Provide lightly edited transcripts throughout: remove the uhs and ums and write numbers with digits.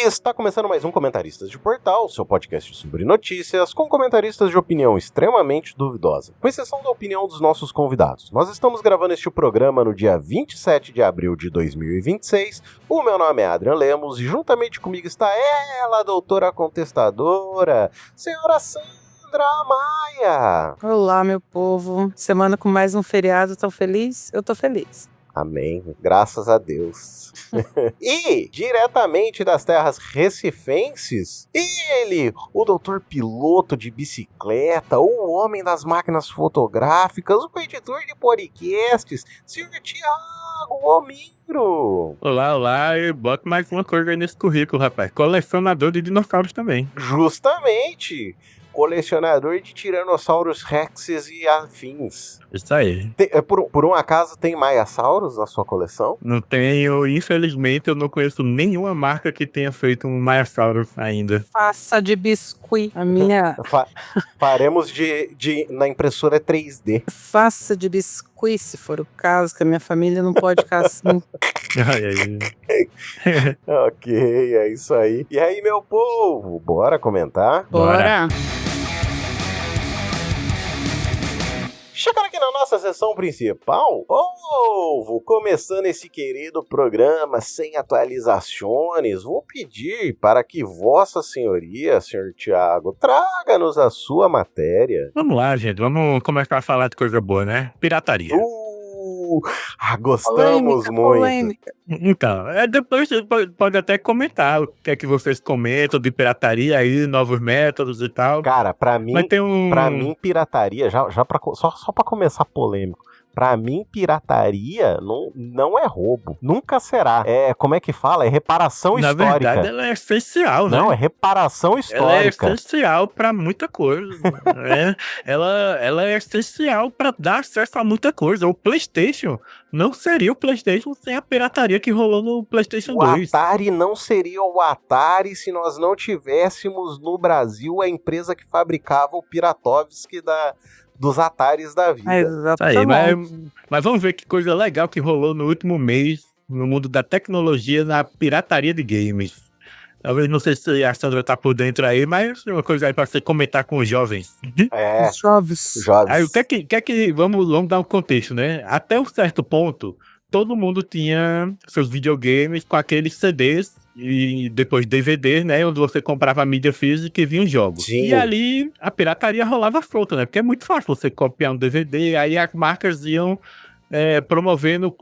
Está começando mais um Comentaristas de Portal, seu podcast sobre notícias, com comentaristas de opinião extremamente duvidosa, com exceção da opinião dos nossos convidados. Nós estamos gravando este programa no dia 27 de abril de 2026. O meu nome é Adrian Lemos e juntamente comigo está ela, a doutora contestadora, senhora Sandra Maia. Olá, meu povo. Semana com mais um feriado, tão feliz? Eu tô feliz. Amém, graças a Deus. E, diretamente das terras recifenses, ele, o doutor piloto de bicicleta, o homem das máquinas fotográficas, o editor de podcasts, senhor Thiago Omiro. Olá, e bota mais uma coisa aí nesse currículo, rapaz. Colecionador de dinossauros também. Justamente. Colecionador de Tiranossauros Rexes e afins. Isso aí. Por um acaso tem Maiassauros na sua coleção? Não tenho, infelizmente, eu não conheço nenhuma marca que tenha feito um Maiasaurus ainda. Faça de biscuit. A minha... Faremos na impressora 3D. Faça de biscuit, se for o caso, que a minha família não pode ficar assim. Ok, é isso aí. E aí, meu povo, bora comentar? Bora! Chegando aqui na nossa sessão principal, povo, começando esse querido programa sem atualizações, vou pedir para que Vossa Senhoria, Senhor Thiago, traga-nos a sua matéria. Vamos lá, gente, vamos começar a falar de coisa boa, né? Pirataria. Gostamos muito. Polêmica. Então, depois você pode até comentar o que é que vocês comentam de pirataria aí, novos métodos e tal. Cara, pra mim pirataria, só pra começar polêmico, pra mim pirataria não é roubo, nunca será. Como é que fala? É reparação histórica. Na verdade, ela é essencial, né? Não, é reparação histórica. Ela é essencial pra muita coisa. Ela é essencial pra dar acesso a muita coisa. O PlayStation não seria o PlayStation sem a pirataria que rolou no PlayStation 2. O Atari não seria o Atari se nós não tivéssemos no Brasil a empresa que fabricava o Piratovski dos Ataris da vida. Exatamente. Mas vamos ver que coisa legal que rolou no último mês no mundo da tecnologia, na pirataria de games. Talvez, não sei se a Sandra tá por dentro aí, mas é uma coisa aí pra você comentar com os jovens. Os jovens. Aí o que é que vamos dar um contexto, né? Até um certo ponto, todo mundo tinha seus videogames com aqueles CDs e depois DVD, né, onde você comprava a mídia física e vinha os jogos. Sim. E ali a pirataria rolava solta, né? Porque é muito fácil você copiar um DVD, aí as marcas iam promovendo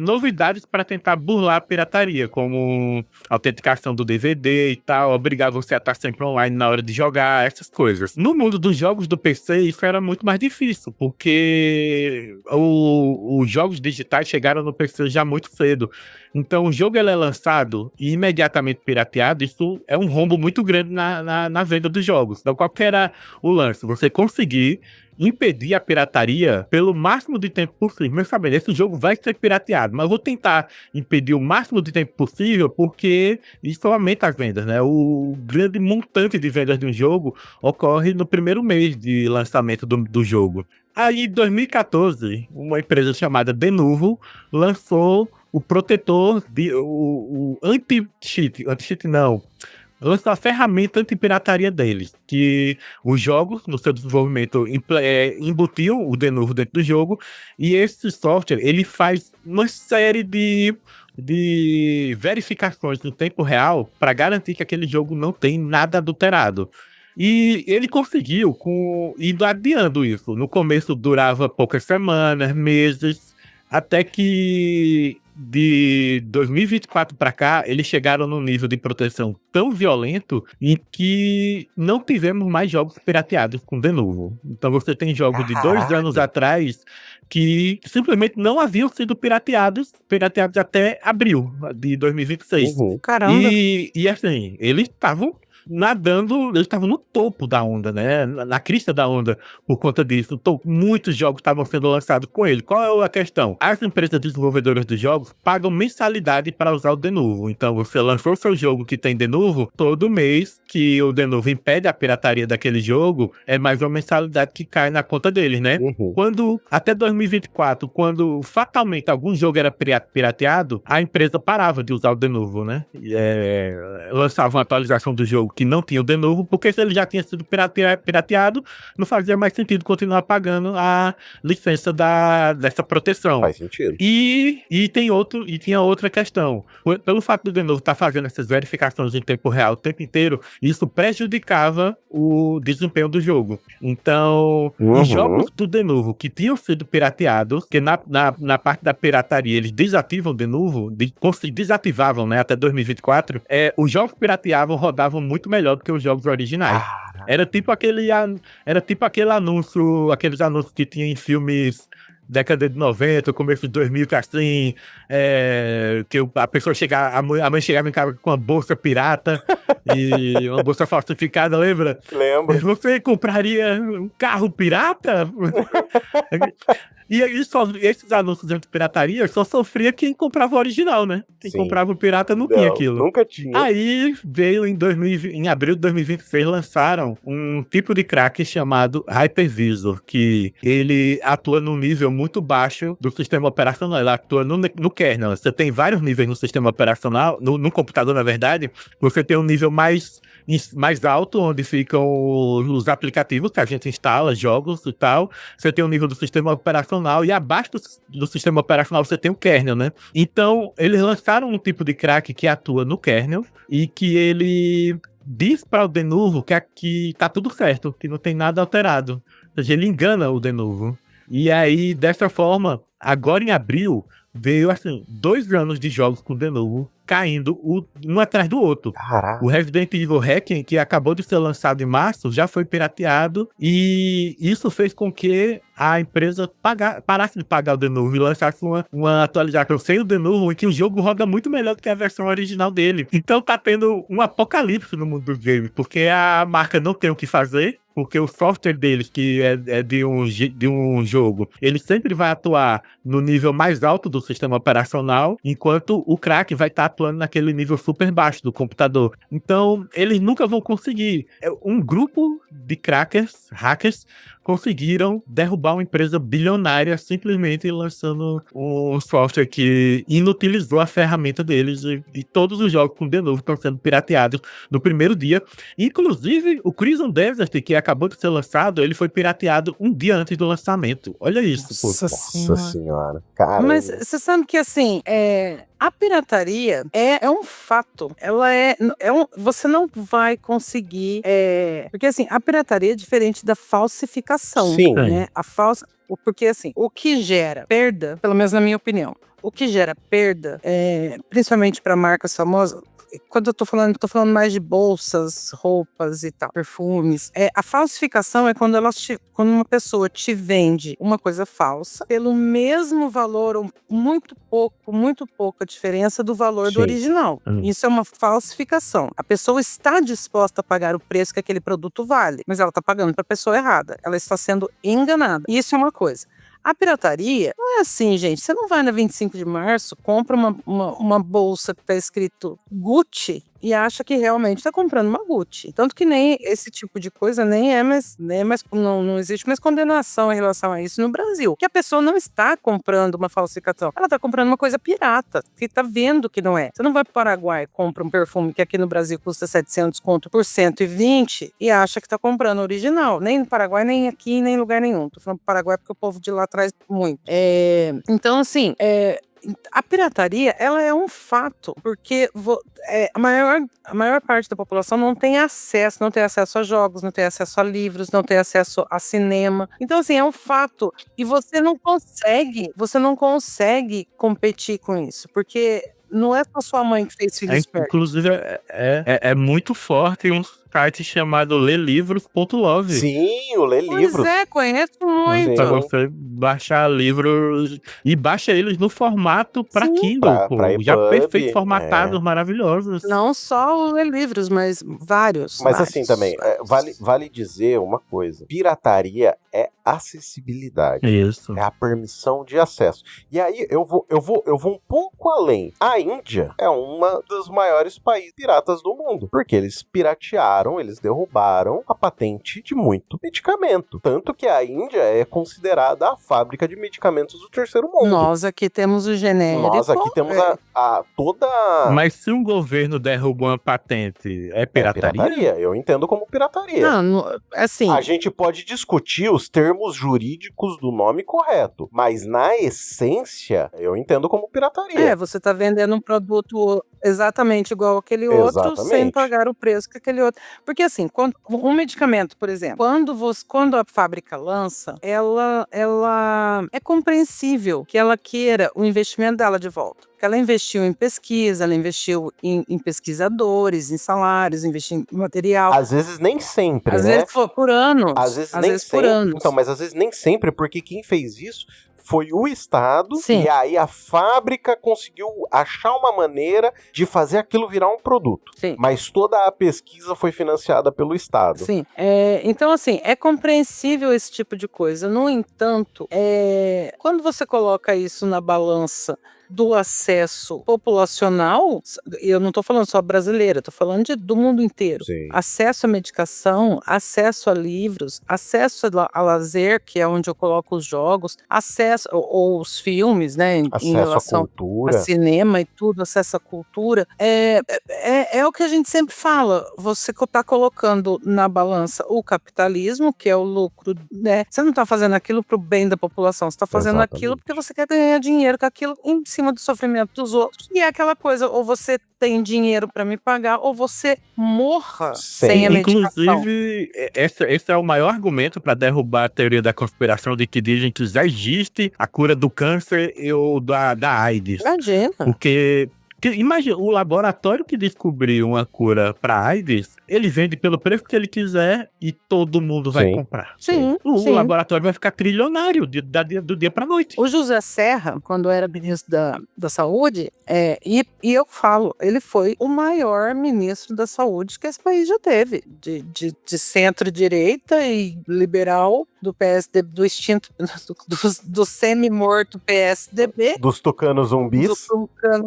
novidades para tentar burlar a pirataria, como autenticação do DVD e tal, obrigar você a estar sempre online na hora de jogar, essas coisas. No mundo dos jogos do PC, isso era muito mais difícil, porque os jogos digitais chegaram no PC já muito cedo. Então, o jogo ele é lançado e imediatamente pirateado, isso é um rombo muito grande na venda dos jogos. Então, qual que era o lance? Você conseguir impedir a pirataria pelo máximo de tempo possível. Mas sabendo, esse jogo vai ser pirateado, mas eu vou tentar impedir o máximo de tempo possível, porque isso aumenta as vendas, né? O grande montante de vendas de um jogo ocorre no primeiro mês de lançamento do jogo. Aí, em 2014, uma empresa chamada Denuvo lançou o protetor, o anti-cheat não, lançou a ferramenta anti-pirataria deles, que os jogos, no seu desenvolvimento, embutiam o Denuvo dentro do jogo, e esse software, ele faz uma série de verificações no tempo real para garantir que aquele jogo não tem nada adulterado. E ele conseguiu, indo adiando isso. No começo durava poucas semanas, meses, até que de 2024 para cá, eles chegaram num nível de proteção tão violento em que não tivemos mais jogos pirateados com Denuvo. Então você tem jogos de 2 anos atrás que simplesmente não haviam sido pirateados até abril de 2026. Caramba! E assim, eles estavam nadando, eles estavam no topo da onda, né? Na crista da onda, por conta disso. Então, muitos jogos estavam sendo lançados com ele. Qual é a questão? As empresas desenvolvedoras dos jogos pagam mensalidade para usar o Denuvo. Então, você lançou seu jogo que tem Denuvo, todo mês que o Denuvo impede a pirataria daquele jogo, é mais uma mensalidade que cai na conta deles, né? Quando, até 2024, quando fatalmente algum jogo era pirateado, a empresa parava de usar o Denuvo, né? Lançava uma atualização do jogo que não tinha o Denuvo, porque se ele já tinha sido pirateado, não fazia mais sentido continuar pagando a licença dessa proteção. Faz sentido. E tinha outra questão. Pelo fato do Denuvo estar fazendo essas verificações em tempo real o tempo inteiro, isso prejudicava o desempenho do jogo. Então, os jogos do Denuvo que tinham sido pirateados, que na parte da pirataria eles desativam o Denuvo, desativavam, né, até 2024, os jogos pirateavam rodavam muito melhor do que os jogos originais. Era tipo aquele anúncio, aqueles anúncios que tinha em filmes década de 90, começo de 2000, que assim, que a pessoa chegava, a mãe chegava em casa com uma bolsa pirata e uma bolsa falsificada, lembra? Lembro. Você compraria um carro pirata? E esses anúncios de pirataria só sofria quem comprava o original, né? Quem comprava o pirata não tinha aquilo. Nunca tinha. Aí veio em abril de 2026, lançaram um tipo de crack chamado Hypervisor, que ele atua num nível muito baixo do sistema operacional. Ele atua no kernel. Você tem vários níveis no sistema operacional, no computador, na verdade. Você tem um nível mais alto, onde ficam os aplicativos que a gente instala, jogos e tal. Você tem o nível do sistema operacional e abaixo do sistema operacional você tem o kernel, né? Então, eles lançaram um tipo de crack que atua no kernel e que ele diz para o Denuvo que tá tudo certo, que não tem nada alterado. Ou seja, ele engana o Denuvo. E aí, dessa forma, agora em abril, veio, assim, 2 anos de jogos com Denuvo caindo um atrás do outro. Caraca. O Resident Evil Requiem, que acabou de ser lançado em março, já foi pirateado e isso fez com que a empresa parasse de pagar o Denuvo e lançasse uma atualização sem o Denuvo, em que o jogo roda muito melhor do que a versão original dele. Então tá tendo um apocalipse no mundo dos games, porque a marca não tem o que fazer, porque o software deles, que é de um jogo, ele sempre vai atuar no nível mais alto do sistema operacional, enquanto o crack vai estar atuando naquele nível super baixo do computador. Então, eles nunca vão conseguir. Um grupo de hackers, conseguiram derrubar uma empresa bilionária simplesmente lançando um software que inutilizou a ferramenta deles e todos os jogos com Denuvo estão sendo pirateados no primeiro dia. Inclusive, o Crimson Desert, que acabou de ser lançado, ele foi pirateado um dia antes do lançamento. Olha isso, pô. Nossa senhora. Caramba. Mas você sabe que, assim, a pirataria é um fato. Ela você não vai conseguir... porque, assim, a pirataria é diferente da falsificação. Sim. Né? Porque, assim, o que gera perda, pelo menos na minha opinião, o que gera perda, principalmente para marcas famosas, quando eu tô falando mais de bolsas, roupas e tal, perfumes. A falsificação é quando uma pessoa te vende uma coisa falsa pelo mesmo valor, ou muito pouca diferença do valor do original. Isso é uma falsificação. A pessoa está disposta a pagar o preço que aquele produto vale, mas ela está pagando para a pessoa errada. Ela está sendo enganada. E isso é uma coisa. A pirataria não é assim, gente. Você não vai na 25 de março, compra uma bolsa que está escrito Gucci e acha que realmente está comprando uma Gucci. Tanto que nem esse tipo de coisa não existe mais condenação em relação a isso no Brasil. Que a pessoa não está comprando uma falsificação. Ela está comprando uma coisa pirata, que está vendo que não é. Você não vai para o Paraguai, compra um perfume que aqui no Brasil custa 700 conto por 120 e acha que está comprando original. Nem no Paraguai, nem aqui, nem em lugar nenhum. Tô falando do Paraguai porque o povo de lá traz muito. Então, assim, a pirataria, ela é um fato, porque a maior parte da população não tem acesso a jogos, não tem acesso a livros, não tem acesso a cinema. Então, assim, é um fato. E você não consegue competir com isso, porque não é só sua mãe que fez filho esperto. Inclusive, é muito forte site chamado lelivros.love. Sim, o Lê Livros. Pois é, conheço muito. Pra você baixar livros e baixa eles no formato pra Sim. Kindle, pô. Pra Já EPUB, perfeito, formatados, maravilhosos. Não só o Lê Livros, mas vários. Mas vários, assim também, vários. vale dizer uma coisa. Pirataria é acessibilidade. Isso. É a permissão de acesso. E aí eu vou um pouco além. A Índia é uma dos maiores países piratas do mundo. Porque eles piratearam, eles derrubaram a patente de muito medicamento. Tanto que a Índia é considerada a fábrica de medicamentos do terceiro mundo. Nós aqui temos o genérico. Nós aqui temos a toda... Mas se um governo derruba uma patente, é pirataria? Eu entendo como pirataria. Assim... A gente pode discutir os termos jurídicos do nome correto, mas na essência, eu entendo como pirataria. Você tá vendendo um produto exatamente igual aquele outro, sem pagar o preço que aquele outro. Porque assim, um medicamento, por exemplo, quando a fábrica lança, ela é compreensível que ela queira o investimento dela de volta. Porque ela investiu em pesquisa, ela investiu em pesquisadores, em salários, investiu em material. Às vezes nem sempre, às né? vezes por anos. Às vezes por anos. Então, mas às vezes nem sempre, porque quem fez isso foi o Estado. Sim. E aí a fábrica conseguiu achar uma maneira de fazer aquilo virar um produto. Sim. Mas toda a pesquisa foi financiada pelo Estado. Sim. Então, assim, é compreensível esse tipo de coisa. No entanto, quando você coloca isso na balança do acesso populacional, eu não estou falando só brasileira, estou falando do mundo inteiro. Sim. Acesso à medicação, acesso a livros, acesso a lazer, que é onde eu coloco os jogos, acesso, ou os filmes, né, em relação a cinema e tudo, acesso à cultura. É o que a gente sempre fala, você está colocando na balança o capitalismo, que é o lucro, né? Você não está fazendo aquilo para o bem da população, você está fazendo aquilo porque você quer ganhar dinheiro com aquilo em cima do sofrimento dos outros. E é aquela coisa, ou você tem dinheiro para me pagar, ou você morra sem a medicação. Inclusive, esse é o maior argumento para derrubar a teoria da conspiração de que dizem que já existe a cura do câncer ou da AIDS. Imagina. Porque imagina, o laboratório que descobriu uma cura para AIDS, ele vende pelo preço que ele quiser e todo mundo vai comprar. Sim. O laboratório vai ficar trilionário do dia pra noite. O José Serra, quando era ministro da Saúde, e eu falo, ele foi o maior ministro da Saúde que esse país já teve. De centro-direita e liberal do PSDB, do extinto, do semi-morto PSDB. Dos tucanos zumbis.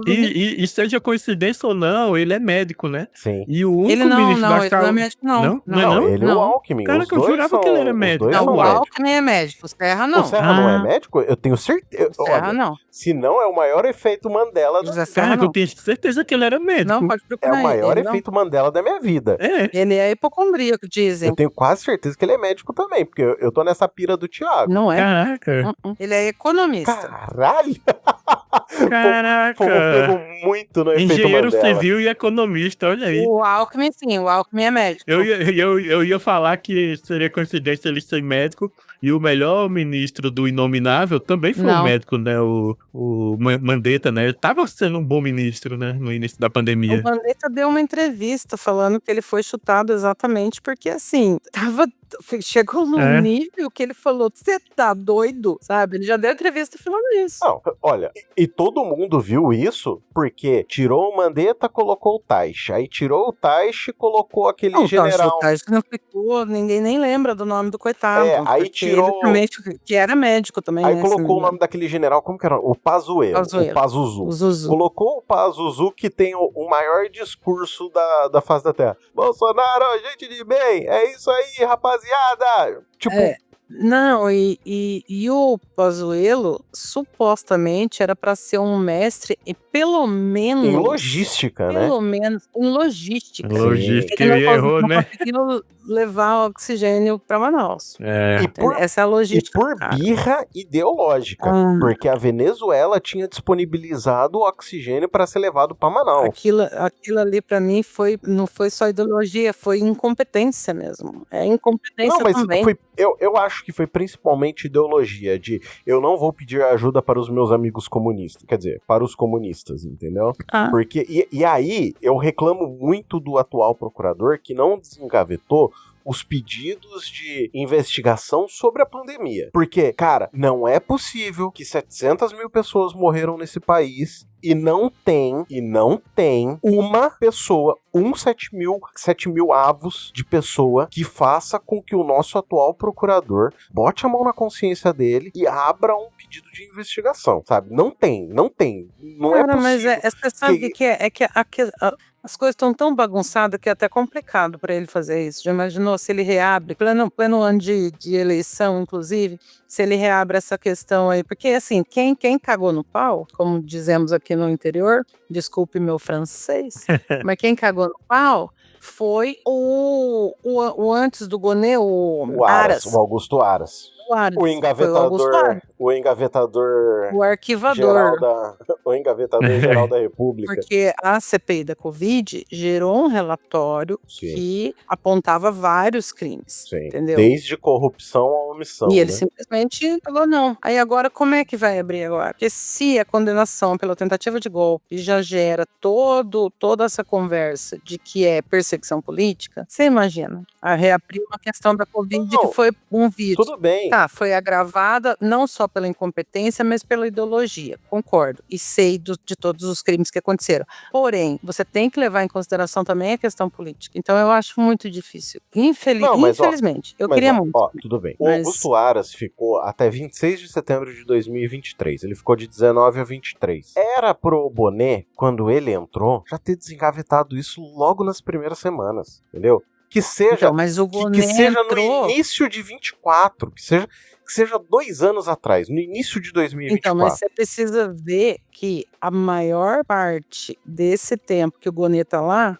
E seja coincidência ou não, ele é médico, né? Sim. E o único ministro da Saúde... Ele não é médico, não. Não, ele é o Alckmin. Cara, que eu jurava que ele era médico. Não, o Alckmin é médico, o Serra não. O Serra não é médico? Eu tenho certeza. O Serra não. Se não, é o maior efeito Mandela da vida. Cara, eu tenho certeza que ele era médico. Não, pode procurar. É o maior efeito Mandela da minha vida. Ele é hipocondríaco, dizem. Eu tenho quase certeza que ele é médico também, porque eu tô nessa pira do Thiago. Não é? Caraca. Ele é economista. Caralho! Caraca! O povo pegou muito no efeito Engenheiro Mandela. Civil e economista, olha aí. O Alckmin, sim, o Alckmin é médico. Eu ia falar que seria coincidência ele ser médico, e o melhor ministro do Inominável também foi um médico, né? O Mandetta, né? Ele tava sendo um bom ministro, né? No início da pandemia. O Mandetta deu uma entrevista falando que ele foi chutado exatamente porque, assim, chegou num nível que ele falou, você tá doido? Sabe? Ele já deu entrevista falando isso. Não, olha, e todo mundo viu isso porque tirou o Mandetta, colocou o Taish. Aí tirou o Taish e colocou aquele general. O Taish não ficou, ninguém nem lembra do nome do coitado. Aí tirou... Ele, que era médico também, aí né? Colocou o nome daquele general, como que era? O Pazuello. O Pazuzu. Colocou o Pazuzu, que tem o maior discurso da face da Terra. Bolsonaro, gente de bem, é isso aí, rapaziada. Tipo... Não, e o Pazuello supostamente era para ser um mestre e pelo menos... Em logística, né? Pelo menos em logística. Logística, ele errou, né? Não conseguiu levar oxigênio para Manaus. Essa é a logística. E por birra ideológica. Porque a Venezuela tinha disponibilizado o oxigênio para ser levado para Manaus. Aquilo ali para mim não foi só ideologia, foi incompetência mesmo. É incompetência também. Eu acho acho que foi principalmente ideologia de eu não vou pedir ajuda para os meus amigos comunistas, quer dizer, para os comunistas, entendeu? Porque, e aí eu reclamo muito do atual procurador que não desengavetou os pedidos de investigação sobre a pandemia. Porque, cara, não é possível que 700 mil pessoas morreram nesse país e não tem uma pessoa, 7 mil avos de pessoa que faça com que o nosso atual procurador bote a mão na consciência dele e abra um pedido de investigação, sabe? Não tem. Não Cara, é possível. mas você sabe o que é? É que as coisas estão tão bagunçadas que é até complicado para ele fazer isso. Já imaginou se ele reabre, pleno ano de eleição, inclusive, se ele reabre essa questão aí? Porque, assim, quem cagou no pau, como dizemos aqui no interior, desculpe meu francês, mas quem cagou no pau foi o antes do Gonê, o Aras. O Augusto Aras. O engavetador. O arquivador. O engavetador geral da República. Porque a CPI da Covid gerou um relatório que apontava vários crimes. Sim. Entendeu? Desde corrupção a omissão. E ele simplesmente falou não. Aí agora, como é que vai abrir agora? Porque se a condenação pela tentativa de golpe já gera toda essa conversa de que é perseguição política, você imagina, a reabrir uma questão da Covid que foi um vírus. Tudo bem. Tá, foi agravada não só pela incompetência, mas pela ideologia. Concordo. E sei de todos os crimes que aconteceram. Porém, você tem que levar em consideração também a questão política. Então, eu acho muito difícil. Infelizmente. Eu queria muito. Tudo bem. O Augusto Aras ficou até 26 de setembro de 2023. Ele ficou de 19 a 23. Era pro Bonet, quando ele entrou, já ter desengavetado isso logo nas primeiras semanas. Entendeu? Que seja, então, mas o que seja no início de 24, que seja 2 anos atrás, no início de 2024. Então, mas você precisa ver que a maior parte desse tempo que o Gonê tá lá,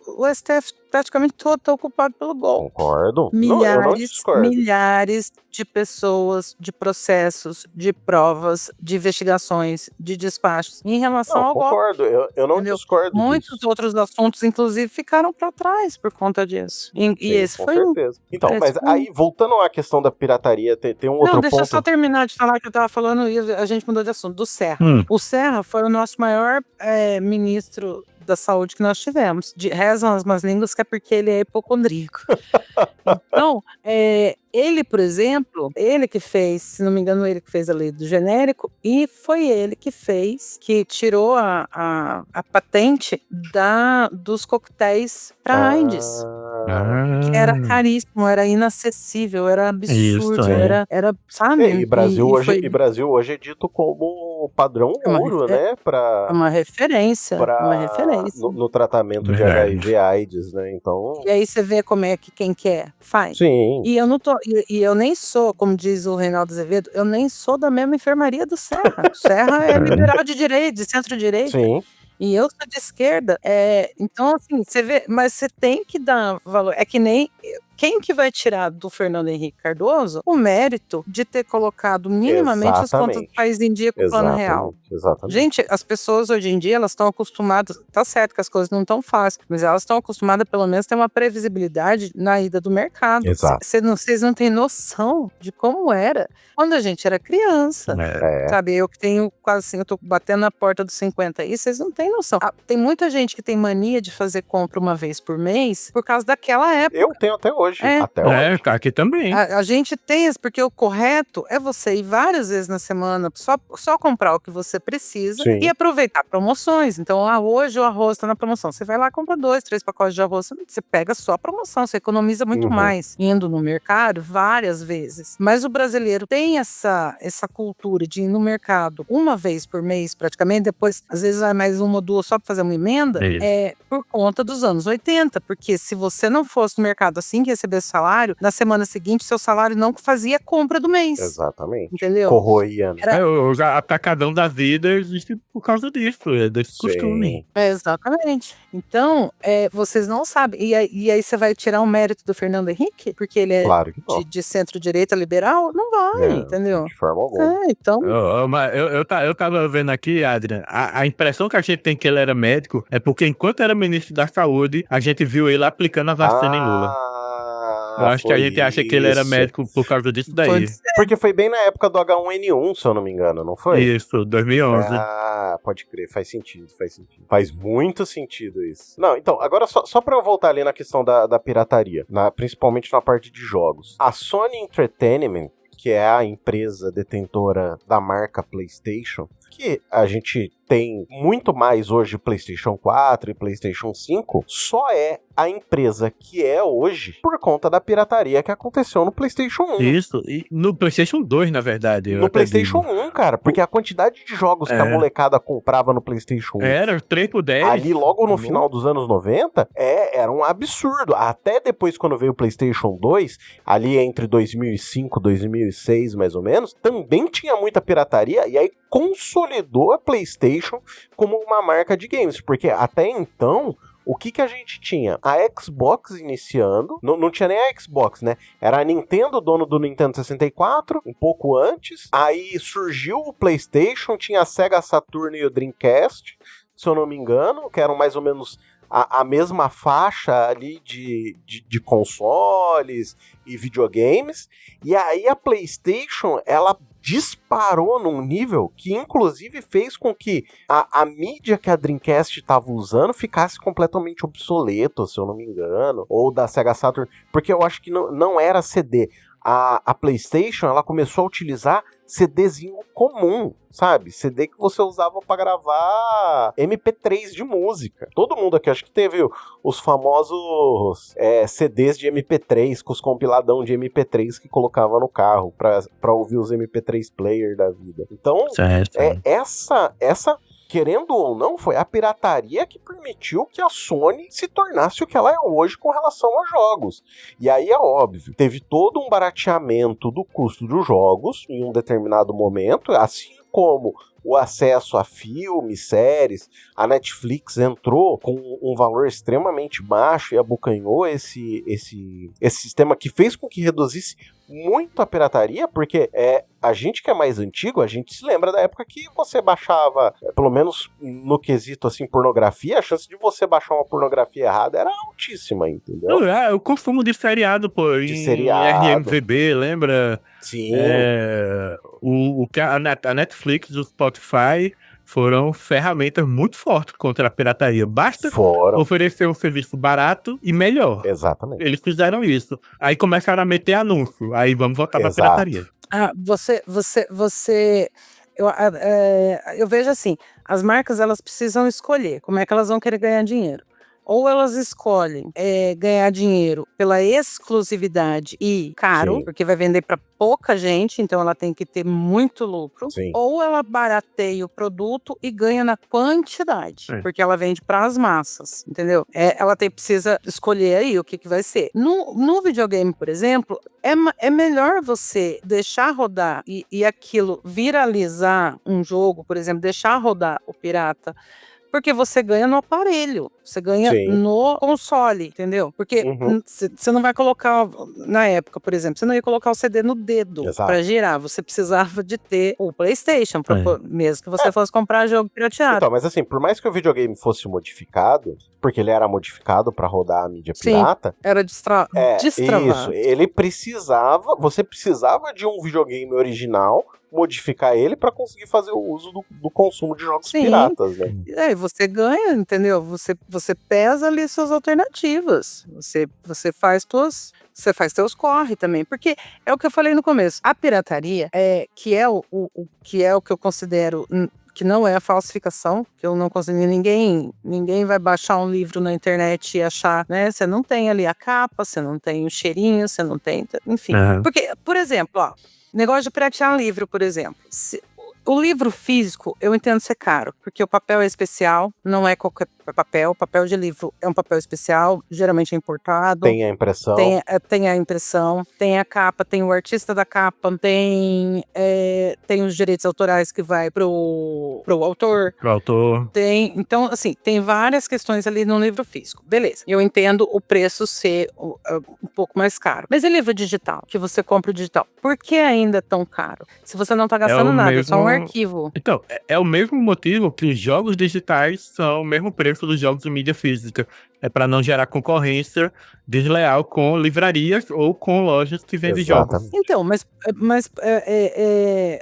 o STF praticamente todo está ocupado pelo golpe. Concordo. Milhares de pessoas, de processos, de provas, de investigações, de despachos em relação ao golpe. Concordo, eu não discordo. Muitos outros assuntos, inclusive, ficaram para trás por conta disso. E esse com foi certeza. Então, mas aí, voltando à questão da pirataria, tem um outro ponto. Deixa eu só terminar de falar que eu estava falando e a gente mudou de assunto, do Serra. O Serra foi o nosso maior ministro da saúde que nós tivemos. Rezam as más línguas que é porque ele é hipocondríaco. Então, ele, por exemplo, ele que fez, se não me engano, ele que fez a lei do genérico, e foi ele que tirou a patente dos coquetéis para AIDS. Que era caríssimo, era inacessível, era absurdo, era, sabe? E Brasil hoje é dito como padrão ouro, né? É uma referência. No tratamento de HIV/AIDS, né? Então. E aí você vê como é que quem quer faz. Sim. E eu nem sou, como diz o Reinaldo Azevedo, eu nem sou da mesma enfermaria do Serra. O Serra é liberal de direita, de centro-direita. Sim. E eu sou de esquerda. Então, assim, você vê, mas você tem que dar valor. É que nem. Quem que vai tirar do Fernando Henrique Cardoso o mérito de ter colocado minimamente as contas do país em dia com o Plano Real? Exatamente. Gente, as pessoas hoje em dia, elas estão acostumadas, tá certo que as coisas não estão fáceis, mas elas estão acostumadas pelo menos a ter uma previsibilidade na ida do mercado. Exato. Vocês não têm noção de como era quando a gente era criança. Sabe, eu que tenho quase assim, eu tô batendo na porta dos 50 aí, vocês não têm noção. Tem muita gente que tem mania de fazer compra uma vez por mês por causa daquela época. Eu tenho até hoje. Até hoje. Aqui também. A gente tem isso, porque o correto é você ir várias vezes na semana, só comprar o que você precisa. Sim. E aproveitar promoções. Então, hoje o arroz está na promoção. Você vai lá, compra 2, 3 pacotes de arroz, você pega só a promoção, você economiza muito mais indo no mercado várias vezes. Mas o brasileiro tem essa cultura de ir no mercado uma vez por mês, praticamente, depois, às vezes, vai mais uma ou duas só para fazer uma emenda, por conta dos anos 80. Porque se você não fosse no mercado assim que receber salário, na semana seguinte, seu salário não fazia a compra do mês. Exatamente. Entendeu? Corroía. O atacadão da vida existe por causa disso, desse costume. Exatamente. Então, vocês não sabem. E aí você vai tirar o mérito do Fernando Henrique? Porque ele é de centro-direita liberal? Não vai, entendeu? De forma alguma. Então... Eu tava vendo aqui, Adrian, a impressão que a gente tem que ele era médico é porque enquanto era ministro da saúde, a gente viu ele aplicando a vacina em Lula. Eu acho que a foi gente acha que ele era isso. médico por causa disso daí. Pode ser. Porque foi bem na época do H1N1, se eu não me engano, não foi? Isso, 2011. Ah, pode crer, faz sentido. Faz muito sentido isso. Não, então, agora só pra eu voltar ali na questão da pirataria, principalmente na parte de jogos. A Sony Entertainment, que é a empresa detentora da marca PlayStation, que a gente tem muito mais hoje PlayStation 4 e PlayStation 5, só é a empresa que é hoje por conta da pirataria que aconteceu no PlayStation 1. Isso, e no PlayStation 2, na verdade. No PlayStation 1, cara, porque a quantidade de jogos que a molecada comprava no PlayStation 1 era 3 por 10. ali logo no final dos anos 90, era um absurdo. Até depois, quando veio o PlayStation 2, ali entre 2005 e 2006, mais ou menos, também tinha muita pirataria, e aí consolidou a PlayStation como uma marca de games, porque até então, o que a gente tinha? A Xbox iniciando, não tinha nem a Xbox, né? Era a Nintendo, dono do Nintendo 64, um pouco antes, aí surgiu o PlayStation, tinha a Sega Saturn e o Dreamcast, se eu não me engano, que eram mais ou menos a mesma faixa ali de consoles e videogames, e aí a PlayStation, ela disparou num nível que inclusive fez com que a mídia que a Dreamcast estava usando ficasse completamente obsoleta, se eu não me engano, ou da Sega Saturn, porque eu acho que não era CD. A PlayStation, ela começou a utilizar CDzinho comum, sabe? CD que você usava para gravar MP3 de música. Todo mundo aqui acho que teve os famosos CDs de MP3 com os compiladão de MP3 que colocava no carro para ouvir os MP3 player da vida. Então, certo. Essa querendo ou não, foi a pirataria que permitiu que a Sony se tornasse o que ela é hoje com relação a jogos. E aí é óbvio, teve todo um barateamento do custo dos jogos em um determinado momento, assim como o acesso a filmes, séries. A Netflix entrou com um valor extremamente baixo e abocanhou esse sistema que fez com que reduzisse muito a pirataria, porque a gente que é mais antigo, a gente se lembra da época que você baixava, pelo menos no quesito assim, pornografia, a chance de você baixar uma pornografia errada era altíssima, entendeu? O consumo de seriado, pô, De em seriado. RMVB, lembra? Sim. A Netflix e o Spotify foram ferramentas muito fortes contra a pirataria. Basta oferecer um serviço barato e melhor. Exatamente. Eles fizeram isso. Aí começaram a meter anúncio. Aí vamos voltar pra pirataria. Eu vejo assim, as marcas elas precisam escolher como é que elas vão querer ganhar dinheiro. Ou elas escolhem ganhar dinheiro pela exclusividade e caro, Sim. porque vai vender para pouca gente, então ela tem que ter muito lucro. Sim. Ou ela barateia o produto e ganha na quantidade, porque ela vende para as massas, entendeu? Ela precisa escolher aí o que vai ser. No videogame, por exemplo, é melhor você deixar rodar e aquilo viralizar um jogo, por exemplo, deixar rodar o pirata, porque você ganha no aparelho, você ganha no console, entendeu? Porque você não vai colocar, na época, por exemplo, você não ia colocar o CD no dedo para girar, você precisava de ter o PlayStation, mesmo que você fosse comprar jogo pirateado. Então, mas assim, por mais que o videogame fosse modificado, porque ele era modificado para rodar a mídia pirata... era destravado. Isso, você precisava de um videogame original, modificar ele para conseguir fazer o uso do consumo de jogos piratas, né? E você ganha, entendeu? Você pesa ali suas alternativas. Você faz teus corre também, porque é o que eu falei no começo. A pirataria que é o que eu considero que não é a falsificação, que eu não consigo, ninguém vai baixar um livro na internet e achar, né? Você não tem ali a capa, você não tem o cheirinho, você não tem, enfim. Porque, por exemplo, negócio de piratear um livro, por exemplo. O livro físico, eu entendo ser caro, porque o papel é especial, não é qualquer papel. O papel de livro é um papel especial, geralmente é importado. Tem a impressão. Tem a impressão, tem a capa, tem o artista da capa, tem os direitos autorais que vai pro autor. Pro autor. Então, assim, tem várias questões ali no livro físico. Beleza, eu entendo o preço ser um pouco mais caro. Mas e livro digital, que você compra o digital? Por que ainda é tão caro? Se você não tá gastando nada, é só um arquivo. Então, é o mesmo motivo que os jogos digitais são o mesmo preço dos jogos de mídia física. para não gerar concorrência desleal com livrarias ou com lojas que vendem jogos. Exatamente. Então, mas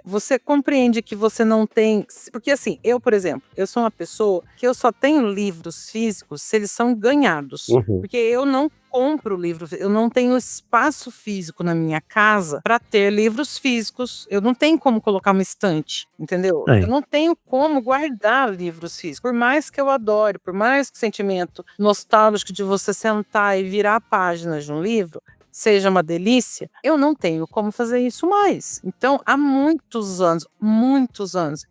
você compreende que você não tem... Porque assim, eu, por exemplo, eu sou uma pessoa que eu só tenho livros físicos se eles são ganhados. Uhum. Porque eu não compro livro, eu não tenho espaço físico na minha casa para ter livros físicos. Eu não tenho como colocar uma estante, entendeu? É. Eu não tenho como guardar livros físicos. Por mais que eu adore, por mais que o sentimento nostálgico de você sentar e virar páginas de um livro seja uma delícia, eu não tenho como fazer isso mais. Então, há muitos anos,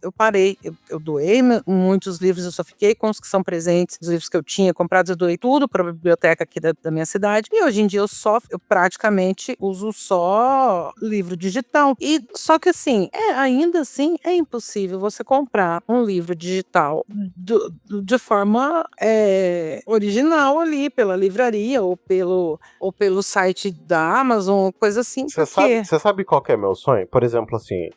eu parei, eu doei muitos livros, eu só fiquei com os que são presentes, os livros que eu tinha comprados, eu doei tudo para a biblioteca aqui da minha cidade, e hoje em dia eu praticamente uso só livro digital. E só que assim, ainda assim, é impossível você comprar um livro digital de forma original ali, pela livraria ou pelo site da Amazon, coisa assim. Você sabe qual que é meu sonho? Por exemplo, assim,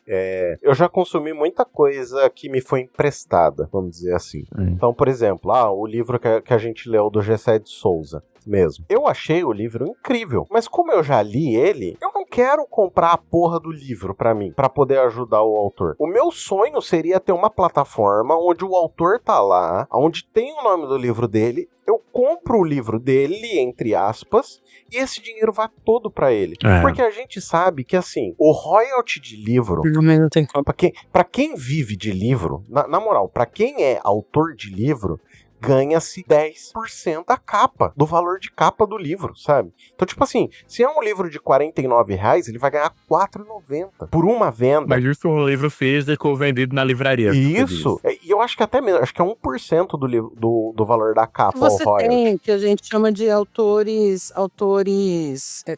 eu já consumi muita coisa que me foi emprestada, vamos dizer assim. Então, por exemplo, o livro que a gente leu do Gessé de Souza mesmo. Eu achei o livro incrível, mas como eu já li ele, eu não quero comprar a porra do livro pra mim, pra poder ajudar o autor. O meu sonho seria ter uma plataforma onde o autor tá lá, onde tem o nome do livro dele, eu compro o livro dele, entre aspas, e esse dinheiro vai todo pra ele. Porque a gente sabe que, assim, o royalty de livro, não tem como. Pra quem vive de livro, na moral, pra quem é autor de livro, ganha-se 10% da capa, do valor de capa do livro, sabe? Então, tipo assim, se é um livro de R$49, ele vai ganhar R$4,90 por uma venda. Mas isso é um livro físico vendido na livraria. Isso, e eu acho que até mesmo, acho que é 1% do valor da capa. Você tem, que a gente chama de autores,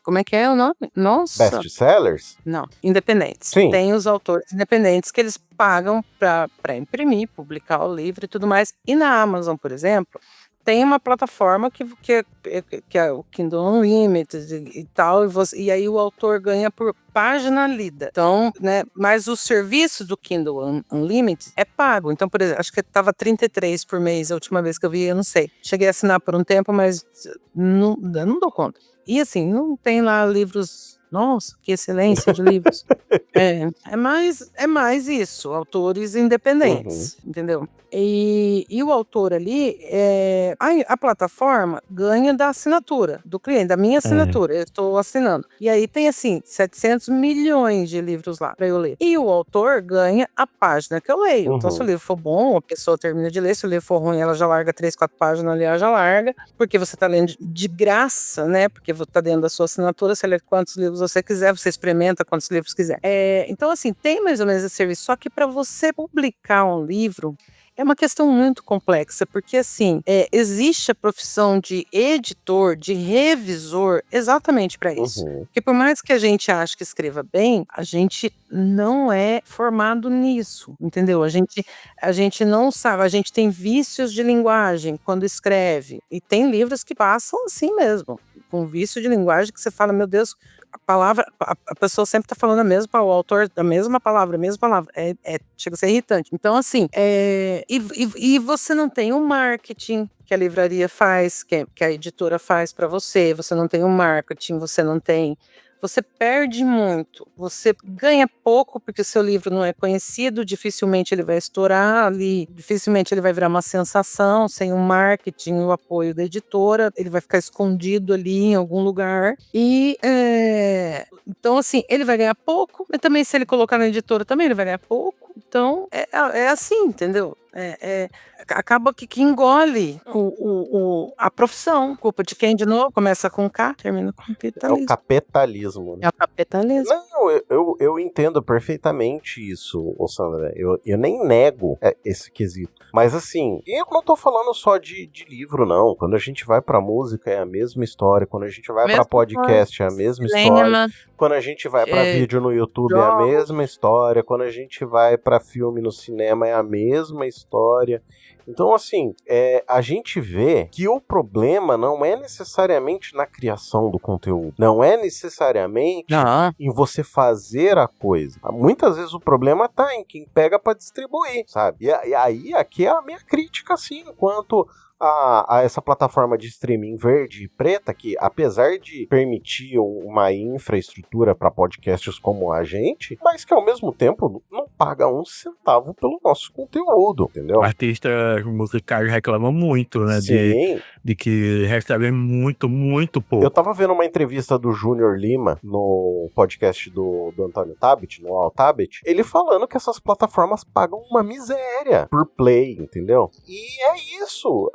como é que é o nome? Nossa! Best-sellers? Não, independentes. Sim. Tem os autores independentes que eles pagam para imprimir, publicar o livro e tudo mais. E na Amazon, por exemplo, tem uma plataforma que é o Kindle Unlimited e tal, e aí o autor ganha por página lida. Então, né, mas o serviço do Kindle Unlimited é pago. Então, por exemplo, acho que estava R$33 por mês a última vez que eu vi, eu não sei. Cheguei a assinar por um tempo, mas não dou conta. E assim, não tem lá livros... Nossa, que excelência de livros. É mais isso, autores independentes, entendeu? E o autor ali, a plataforma ganha da assinatura do cliente, da minha assinatura, eu estou assinando. E aí tem assim, 700 milhões de livros lá para eu ler. E o autor ganha a página que eu leio. Então, se o livro for bom, a pessoa termina de ler, se o livro for ruim, ela já larga 3, 4 páginas ali, ela já larga, porque você está lendo de graça, né? Porque está dentro da sua assinatura, você lê quantos livros você quiser, você experimenta quantos livros quiser. Então, assim, tem mais ou menos esse serviço, só que para você publicar um livro, é uma questão muito complexa, porque assim, existe a profissão de editor, de revisor, exatamente para isso. Porque por mais que a gente ache que escreva bem, a gente não é formado nisso, entendeu? A gente não sabe, a gente tem vícios de linguagem quando escreve, e tem livros que passam assim mesmo, com vício de linguagem que você fala, meu Deus, a palavra, a pessoa sempre tá falando a mesma, o autor da mesma palavra, chega a ser irritante. Então, assim, e você não tem o marketing que a livraria faz, que a editora faz para você não tem o marketing, você perde muito, você ganha pouco porque o seu livro não é conhecido, dificilmente ele vai estourar ali, dificilmente ele vai virar uma sensação, sem o marketing, o apoio da editora, ele vai ficar escondido ali em algum lugar, e então assim, ele vai ganhar pouco, mas também se ele colocar na editora também ele vai ganhar pouco, então é assim, entendeu? Acaba que engole a profissão. Culpa de quem de novo? Começa com K, termina com capitalismo. É o capitalismo. É o capitalismo. Não, eu entendo perfeitamente isso, Sandra. Eu nem nego esse quesito. Mas assim, eu não tô falando só de livro, não. Quando a gente vai pra música é a mesma história. Quando a gente vai pra podcast é a mesma história. Quando a gente vai pra vídeo no YouTube é a mesma história. Quando a gente vai pra filme no cinema é a mesma história. Então, assim, a gente vê que o problema não é necessariamente na criação do conteúdo. Não é necessariamente em você fazer a coisa. Muitas vezes o problema tá em quem pega pra distribuir, sabe? E aí, aqui é a minha crítica, assim, enquanto a essa plataforma de streaming verde e preta, que apesar de permitir uma infraestrutura para podcasts como a gente, mas que ao mesmo tempo não paga um centavo pelo nosso conteúdo, entendeu? Artistas musicais reclamam muito, né? Sim. De que recebem muito, muito pouco. Eu tava vendo uma entrevista do Júnior Lima no podcast do Antônio Tabet, no Al Tabet, ele falando que essas plataformas pagam uma miséria por play, entendeu? E é isso.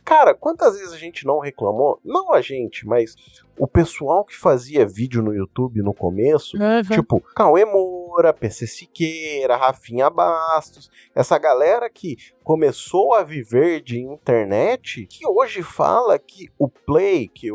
Cara, quantas vezes a gente não reclamou? Não a gente, mas o pessoal que fazia vídeo no YouTube no começo, tipo Cauê Moura, PC Siqueira, Rafinha Bastos, essa galera que começou a viver de internet, que hoje fala que o play, que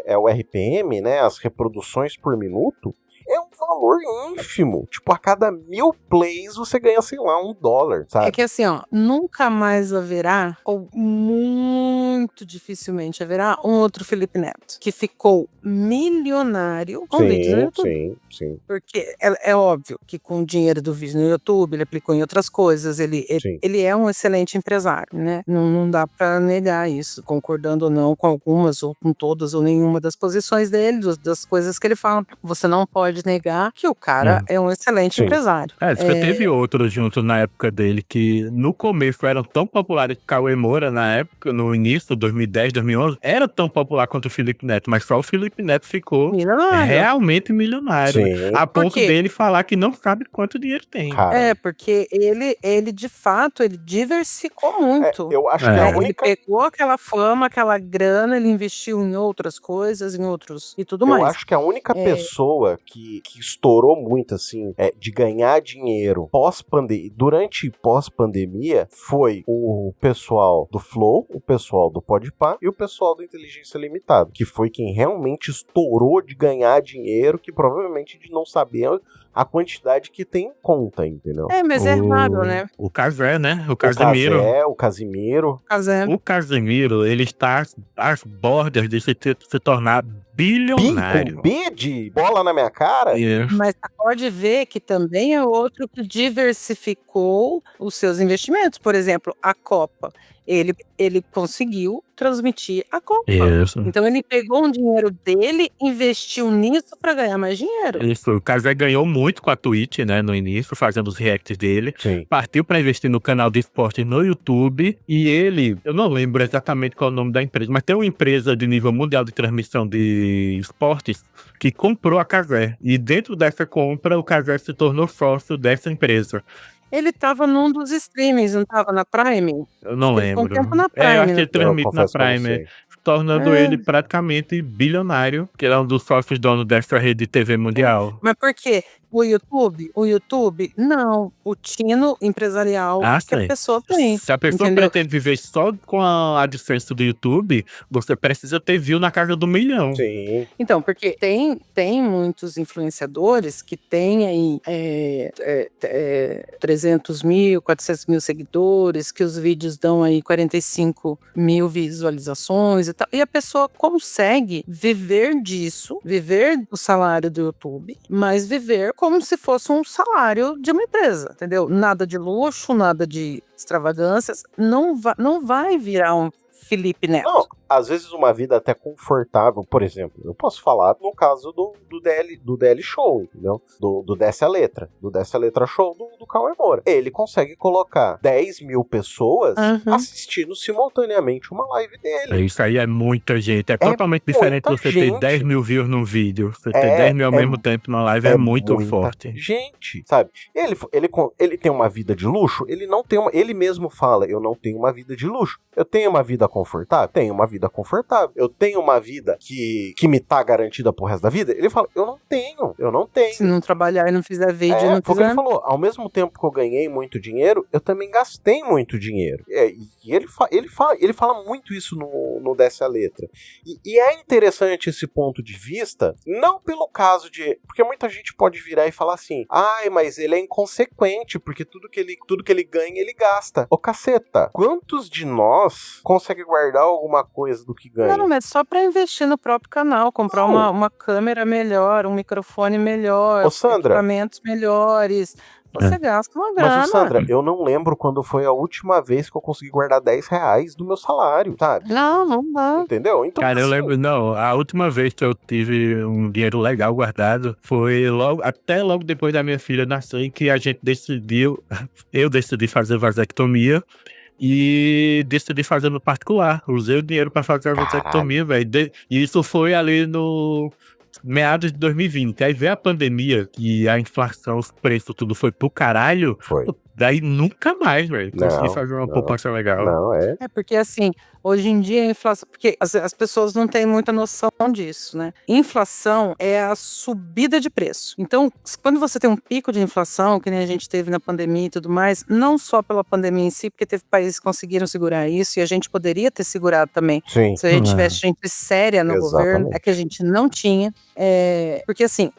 é o RPM, né, as reproduções por minuto, é um valor ínfimo. Tipo, a cada 1000 plays você ganha, sei lá, $1, sabe? É que assim, ó, nunca mais haverá, ou muito dificilmente haverá, um outro Felipe Neto, que ficou milionário com vídeos no YouTube. Sim. Porque é óbvio que com o dinheiro do vídeo no YouTube, ele aplicou em outras coisas, ele é um excelente empresário, né? Não dá pra negar isso, concordando ou não com algumas, ou com todas, ou nenhuma das posições dele, das coisas que ele fala. Você não pode negar que o cara é um excelente empresário. Teve outros junto na época dele que no começo eram tão populares que Cauê Moura, na época, no início, 2010, 2011, era tão popular quanto o Felipe Neto, mas só o Felipe Neto ficou realmente milionário. A ponto dele falar que não sabe quanto dinheiro tem. Cara. Porque ele de fato, ele diversificou muito. Eu acho que a única... Ele pegou aquela fama, aquela grana, ele investiu em outras coisas, em outros e tudo mais. Eu acho que a única pessoa que estourou muito, assim, de ganhar dinheiro durante pós-pandemia foi o pessoal do Flow, o pessoal do Podpah e o pessoal do Inteligência Limitada, que foi quem realmente estourou de ganhar dinheiro, que provavelmente de não saber a quantidade que tem em conta, entendeu? Mas é raro, né? O Casé, né? O Casimiro. O Casimiro. O Casimiro, ele está às bordas de se tornar bilionário. Com B de bola na minha cara? Mas você pode ver que também é outro que diversificou os seus investimentos. Por exemplo, a Copa. Ele conseguiu transmitir a Copa. Isso. Então ele pegou um dinheiro dele, investiu nisso para ganhar mais dinheiro. Isso. O Casé ganhou muito com a Twitch, né, no início, fazendo os reacts dele. Sim. Partiu para investir no canal de esporte no YouTube. E ele, eu não lembro exatamente qual é o nome da empresa, mas tem uma empresa de nível mundial de transmissão de esportes que comprou a Casé. E dentro dessa compra, o Casé se tornou sócio dessa empresa. Ele tava num dos streamings, não tava na Prime? Eu não lembro. Um tempo na Prime, eu acho que ele transmite na Prime, tornando ele praticamente bilionário, que ele é um dos sócios donos dessa rede de TV mundial. Mas por quê? O YouTube, não. O tino empresarial que a pessoa tem. Se a pessoa pretende viver só com a AdSense do YouTube, você precisa ter view na casa do 1 milhão. Sim. Então, porque tem muitos influenciadores que têm aí 300 mil, 400 mil seguidores, que os vídeos dão aí 45 mil visualizações e tal. E a pessoa consegue viver disso, viver do salário do YouTube, mas viver como se fosse um salário de uma empresa, entendeu? Nada de luxo, nada de extravagâncias, não vai virar um Felipe Neto. Não, às vezes uma vida até confortável, por exemplo, eu posso falar no caso do DL Show, entendeu? Do Desce a Letra Show do Cauê Moura. Ele consegue colocar 10 mil pessoas assistindo simultaneamente uma live dele. Isso aí é muita gente, é totalmente diferente de você ter 10 mil views num vídeo, você ter 10 mil ao mesmo tempo numa live é muito forte. Gente, sabe? Ele tem uma vida de luxo? Ele não tem ele mesmo fala, eu não tenho uma vida de luxo. Eu tenho uma vida confortável? Tenho uma vida confortável. Eu tenho uma vida que me tá garantida pro resto da vida? Ele fala, eu não tenho. Se não trabalhar e não fizer vídeo, não porque ele falou, ao mesmo tempo que eu ganhei muito dinheiro, eu também gastei muito dinheiro. E ele fala muito isso no Desce a Letra. E é interessante esse ponto de vista, não pelo caso de... Porque muita gente pode virar e falar assim, mas ele é inconsequente, porque tudo que ele ganha, ele gasta. Ô caceta, quantos de nós consegue guardar alguma coisa do que ganha? Não, mas só pra investir no próprio canal, comprar uma câmera melhor, um microfone melhor, Sandra, equipamentos melhores, você gasta uma Mas, grana. Sandra, eu não lembro quando foi a última vez que eu consegui guardar R$10 do meu salário, sabe? Não dá. Entendeu? Então, Cara, eu assim, lembro, não, a última vez que eu tive um dinheiro legal guardado foi até logo depois da minha filha nascer, que a gente eu decidi fazer vasectomia e decidi fazer no particular. Usei o dinheiro pra fazer a vasectomia, velho. E isso foi ali no meados de 2020. Aí veio a pandemia, que a inflação, os preços, tudo foi pro caralho. foi. Daí nunca mais, velho, consegui fazer uma poupança legal. Não, é. É porque assim, hoje em dia a inflação, porque as pessoas não têm muita noção disso, né? Inflação é a subida de preço. Então, quando você tem um pico de inflação, que nem a gente teve na pandemia e tudo mais, não só pela pandemia em si, porque teve países que conseguiram segurar isso e a gente poderia ter segurado também. Sim. Se a gente tivesse gente séria no governo, é que a gente não tinha. Porque assim,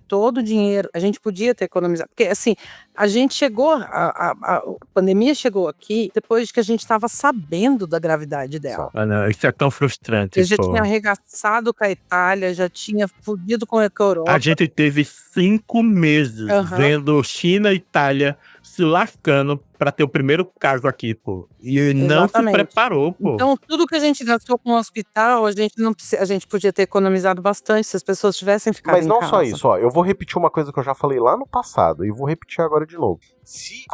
todo o dinheiro, a gente podia ter economizado. Porque assim, a gente chegou, a pandemia chegou aqui depois que a gente estava sabendo da gravidade dela. Ah, não, isso é tão frustrante, Eu já pô. tinha arregaçado com a Itália, já tinha fudido com a Europa. A gente teve 5 meses vendo China e Itália se lascando pra ter o primeiro caso aqui, pô. E não se preparou, pô. Então, tudo que a gente gastou com o hospital, a gente podia ter economizado bastante se as pessoas tivessem ficado em casa. Mas não só isso, ó. Eu vou repetir uma coisa que eu já falei lá no passado e vou repetir agora de novo. Se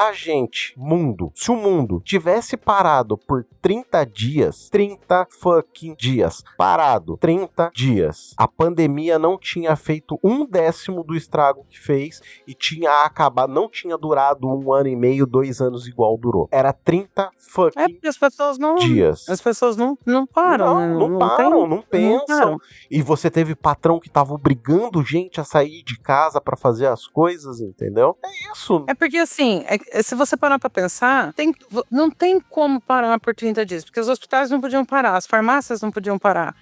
o mundo tivesse parado por 30 dias, 30 fucking dias, parado, 30 dias, a pandemia não tinha feito 1/10 do estrago que fez e tinha acabado, não tinha durado 1 ano e meio, 2 anos igual durou. Era 30 fucking porque as pessoas não, dias. As pessoas não param, né? Não param, não pensam. E você teve patrão que tava obrigando gente a sair de casa pra fazer as coisas, entendeu? É isso. É porque assim, se você parar pra pensar, não tem como parar por 30 dias, porque os hospitais não podiam parar, as farmácias não podiam parar.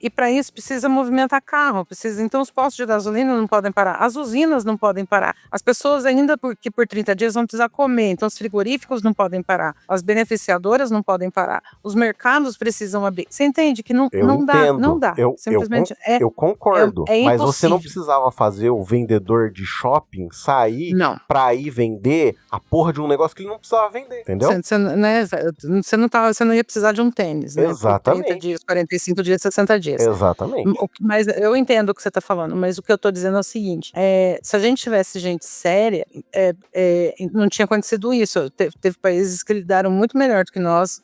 E para isso precisa movimentar carro, então os postos de gasolina não podem parar, as usinas não podem parar, as pessoas ainda por 30 dias vão precisar comer, então os frigoríficos não podem parar, as beneficiadoras não podem parar, os mercados precisam abrir. Você entende que não dá. Simplesmente eu concordo, é mas você não precisava fazer o vendedor de shopping sair pra ir vender a porra de um negócio que ele não precisava vender, entendeu? Você não ia precisar de um tênis, né? Exatamente. Por 30 dias, 45 dias, 60 dias. Exatamente. Mas eu entendo o que você está falando, mas o que eu estou dizendo é o seguinte, se a gente tivesse gente séria, não tinha acontecido isso. Teve países que lidaram muito melhor do que nós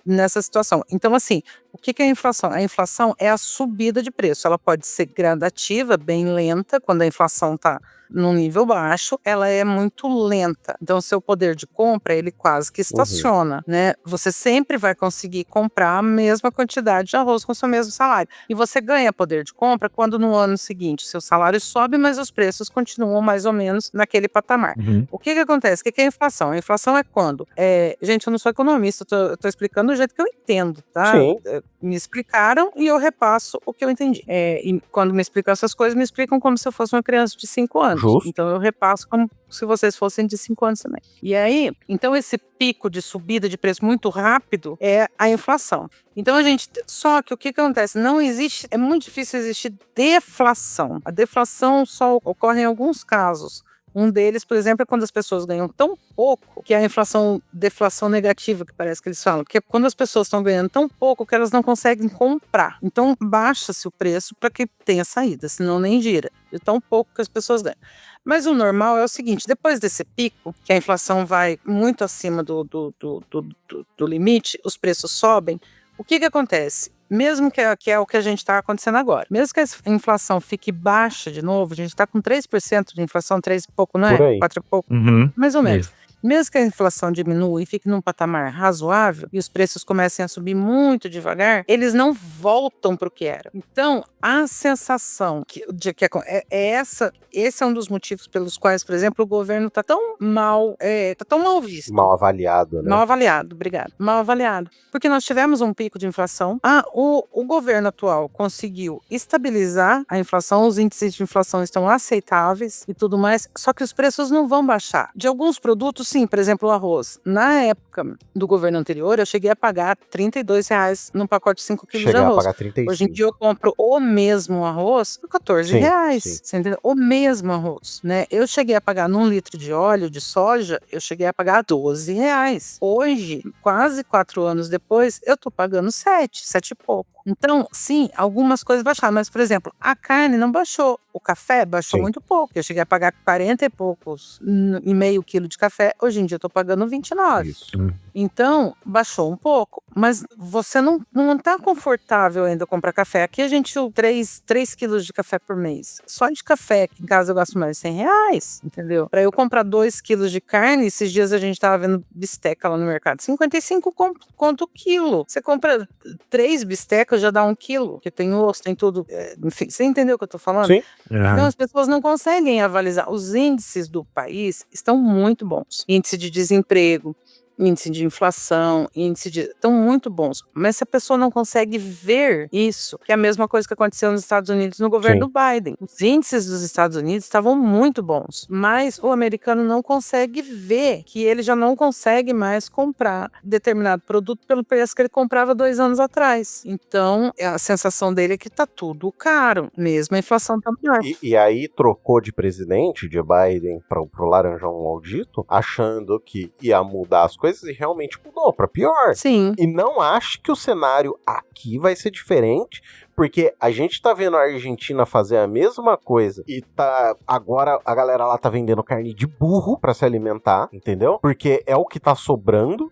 nessa situação. Então, assim, o que é a inflação? A inflação é a subida de preço. Ela pode ser gradativa, bem lenta, quando a inflação está num nível baixo, ela é muito lenta. Então, o seu poder de compra, ele quase que estaciona, né? Você sempre vai conseguir comprar a mesma quantidade de arroz com o seu mesmo salário. E você ganha poder de compra quando no ano seguinte seu salário sobe, mas os preços continuam mais ou menos naquele patamar. O que acontece? O que é a inflação? A inflação é quando? Gente, eu não sou economista, eu tô explicando do jeito que eu entendo, tá? Sim. Me explicaram e eu repasso o que eu entendi. E quando me explicam essas coisas, me explicam como se eu fosse uma criança de 5 anos. Justo. Então eu repasso como se vocês fossem de 5 anos também. E aí, então esse pico de subida de preço muito rápido é a inflação. Então só que o que acontece? Não existe, é muito difícil existir deflação. A deflação só ocorre em alguns casos. Um deles, por exemplo, é quando as pessoas ganham tão pouco, que é a deflação negativa, que parece que eles falam, que é quando as pessoas estão ganhando tão pouco que elas não conseguem comprar. Então, baixa-se o preço para que tenha saída, senão nem gira. De tão pouco que as pessoas ganham. Mas o normal é o seguinte, depois desse pico, que a inflação vai muito acima do limite, os preços sobem, o que acontece? Mesmo que é o que a gente está acontecendo agora, mesmo que a inflação fique baixa de novo, a gente está com 3% de inflação, 3 e pouco, não é? Por aí. 4 e pouco, mais ou menos. Mesmo que a inflação diminua e fique num patamar razoável e os preços comecem a subir muito devagar, eles não voltam para o que era. Então, a sensação esse é um dos motivos pelos quais, por exemplo, o governo está tão mal visto. Mal avaliado, né? Mal avaliado, obrigado. Mal avaliado. Porque nós tivemos um pico de inflação. O governo atual conseguiu estabilizar a inflação, os índices de inflação estão aceitáveis e tudo mais, só que os preços não vão baixar. De alguns produtos, sim, por exemplo, o arroz. Na época do governo anterior, eu cheguei a pagar R$ 32 num pacote de 5 quilos de Cheguei a arroz. pagar 35. Hoje em dia eu compro o mesmo arroz por R$ 14. Sim. Você entendeu? O mesmo arroz, né? Eu cheguei a pagar num litro de óleo de soja, eu cheguei a pagar R$ 12. Hoje, quase 4 anos depois, eu tô pagando 7 e pouco. Então, sim, algumas coisas baixaram, mas, por exemplo, a carne não baixou. O café baixou Sim. muito pouco. Eu cheguei a pagar 40 e poucos e meio quilo de café. Hoje em dia eu tô pagando 29. Isso. Então, baixou um pouco, mas você não tá confortável ainda comprar café. Aqui a gente usa 3 quilos de café por mês. Só de café, que em casa eu gasto mais de R$ 100, entendeu? Para eu comprar 2 quilos de carne, esses dias a gente tava vendo bisteca lá no mercado, 55 conto o quilo. Você compra 3 bistecas, já dá 1 quilo, que tem osso, tem tudo. Enfim, você entendeu o que eu tô falando? Sim. Então as pessoas não conseguem avalizar. Os índices do país estão muito bons. Índice de desemprego, índice de inflação, estão muito bons. Mas se a pessoa não consegue ver isso, que é a mesma coisa que aconteceu nos Estados Unidos no governo do Biden. Os índices dos Estados Unidos estavam muito bons, mas o americano não consegue ver que ele já não consegue mais comprar determinado produto pelo preço que ele comprava 2 anos atrás. Então, a sensação dele é que tá tudo caro, mesmo a inflação tá maior. E aí trocou de presidente, de Biden, pro laranjão maldito, achando que ia mudar as coisas e realmente mudou pra pior. Sim. E não acho que o cenário aqui vai ser diferente, porque a gente tá vendo a Argentina fazer a mesma coisa e tá agora a galera lá tá vendendo carne de burro pra se alimentar, entendeu? Porque é o que tá sobrando.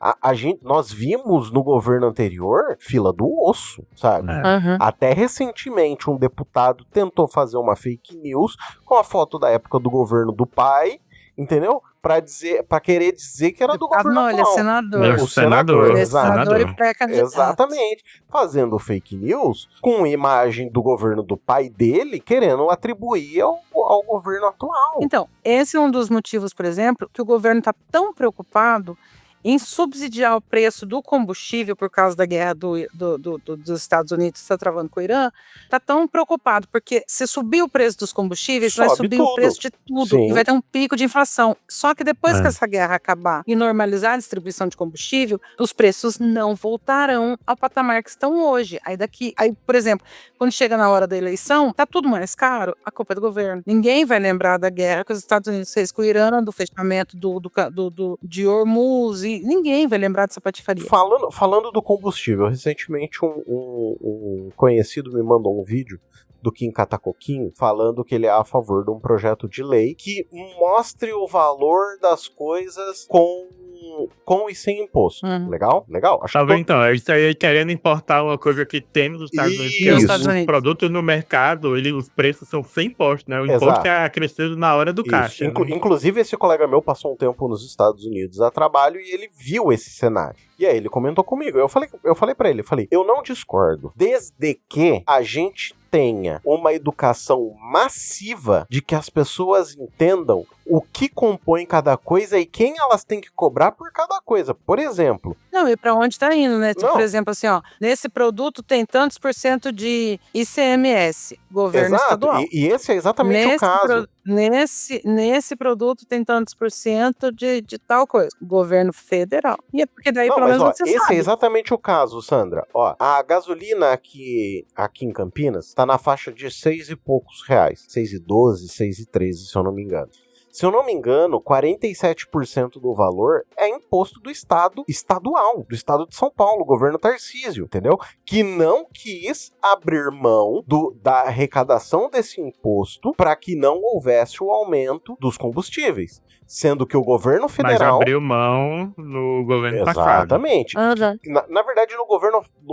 Nós vimos no governo anterior fila do osso, sabe? Uhum. Até recentemente um deputado tentou fazer uma fake news com a foto da época do governo do pai, entendeu? Pra querer dizer que era do governo Não, ele é atual. senador. O senador, Ele é exato. senador e pré-candidato. Exatamente. Fazendo fake news com imagem do governo do pai dele, querendo atribuir ao governo atual. Então, esse é um dos motivos, por exemplo, que o governo está tão preocupado em subsidiar o preço do combustível por causa da guerra dos Estados Unidos que está travando com o Irã, está tão preocupado, porque se subir o preço dos combustíveis, vai subir o preço de tudo. Sim. E vai ter um pico de inflação. Só que depois que essa guerra acabar e normalizar a distribuição de combustível, os preços não voltarão ao patamar que estão hoje. Aí, por exemplo, quando chega na hora da eleição, tá tudo mais caro, a culpa é do governo. Ninguém vai lembrar da guerra que os Estados Unidos fez com o Irã, do fechamento de Hormuz, e ninguém vai lembrar dessa patifaria. Falando do combustível, recentemente um conhecido me mandou um vídeo do Kim Katakoquinho falando que ele é a favor de um projeto de lei que mostre o valor das coisas com e sem imposto. Legal? Legal? Tá vendo, então? Isso aí querendo importar uma coisa que tem nos Estados Unidos, que os produtos no mercado, os preços são sem imposto, né? O imposto é acrescido na hora do caixa. Inclusive, esse colega meu passou um tempo nos Estados Unidos a trabalho e ele viu esse cenário. E aí ele comentou comigo. Eu falei pra ele, eu não discordo. Desde que a gente tenha uma educação massiva de que as pessoas entendam o que compõe cada coisa e quem elas têm que cobrar por cada coisa. Por exemplo... Não, e pra onde tá indo, né? Por exemplo, assim, ó, nesse produto tem tantos % de ICMS, governo estadual. E esse é exatamente o caso. Nesse produto tem tantos % de tal coisa, governo federal. E é porque daí, pelo menos, você sabe. Esse é exatamente o caso, Sandra. Ó, a gasolina aqui em Campinas tá na faixa de 6 e poucos reais. 6,12, 6,13, se eu não me engano. Se eu não me engano, 47% do valor é imposto do estado estadual, do estado de São Paulo, governo Tarcísio, entendeu? Que não quis abrir mão da arrecadação desse imposto para que não houvesse o aumento dos combustíveis. Sendo que o governo federal... Mas abriu mão no governo passado. Exatamente. Na verdade, no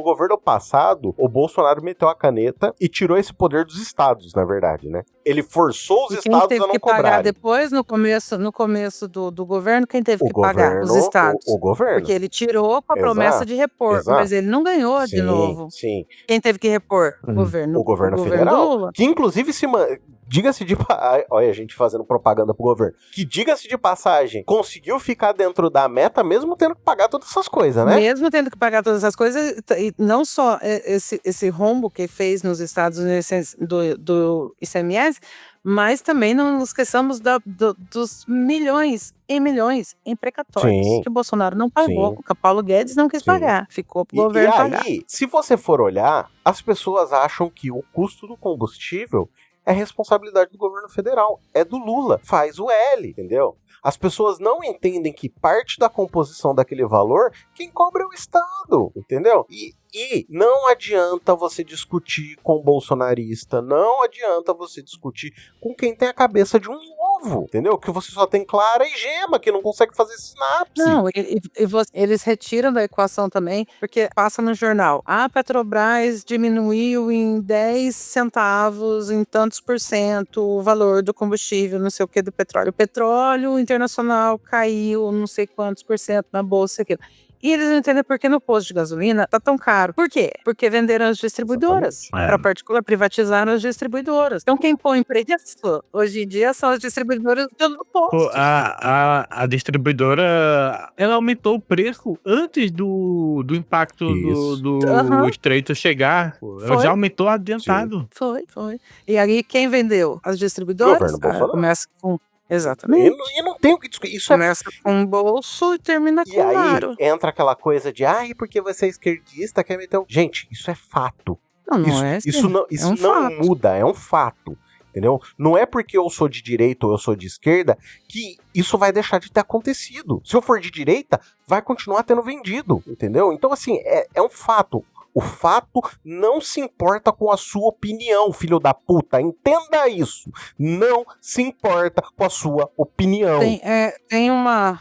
governo passado, o Bolsonaro meteu a caneta e tirou esse poder dos estados, na verdade, né? Ele forçou os estados a não cobrarem. Quem teve que pagar depois, no começo do governo, quem teve que pagar? Os estados. O governo. Porque ele tirou com a promessa de repor, mas ele não ganhou de novo. Sim. Quem teve que repor? O governo federal. Lula. Que inclusive diga-se de... Olha a gente fazendo propaganda pro governo. Que, diga-se de passagem, conseguiu ficar dentro da meta mesmo tendo que pagar todas essas coisas, né? Mesmo tendo que pagar todas essas coisas, e não só esse rombo que fez nos Estados Unidos do ICMS, Mas também não nos esqueçamos dos milhões e milhões em precatórios Sim. que o Bolsonaro não pagou, Sim. que o Paulo Guedes não quis Sim. pagar, ficou pro E governo pagar. aí, se você for olhar, as pessoas acham que o custo do combustível é responsabilidade do governo federal, é do Lula, faz o L, entendeu? As pessoas não entendem que parte da composição daquele valor, quem cobra é o Estado, entendeu? E não adianta você discutir com o bolsonarista, não adianta você discutir com quem tem a cabeça de um ovo, entendeu? Que você só tem clara e gema, que não consegue fazer sinapse. Não, eles retiram da equação também, porque passa no jornal. A Petrobras diminuiu em 10 centavos, em tantos por cento, o valor do combustível, não sei o que, do petróleo. O petróleo internacional caiu não sei quantos por cento na bolsa, aquilo. E eles não entendem por que no posto de gasolina tá tão caro. Por quê? Porque venderam as distribuidoras. Para particular, privatizaram as distribuidoras. Então quem põe preço hoje em dia são as distribuidoras do posto. A distribuidora, ela aumentou o preço antes do impacto do estreito chegar. Ela já aumentou adiantado. Foi. E aí quem vendeu? As distribuidoras? Governo Bolsonaro. Começa com... Exatamente. E não tem o que discutir. Isso começa com o bolso e termina com o aí entra aquela coisa de porque você é esquerdista, quer meter Gente, isso é fato. Isso não muda, é um fato. Entendeu? Não é porque eu sou de direita ou eu sou de esquerda que isso vai deixar de ter acontecido. Se eu for de direita, vai continuar tendo vendido, entendeu? Então, assim, é um fato. O fato não se importa com a sua opinião, filho da puta. Entenda isso. Não se importa com a sua opinião. Tem uma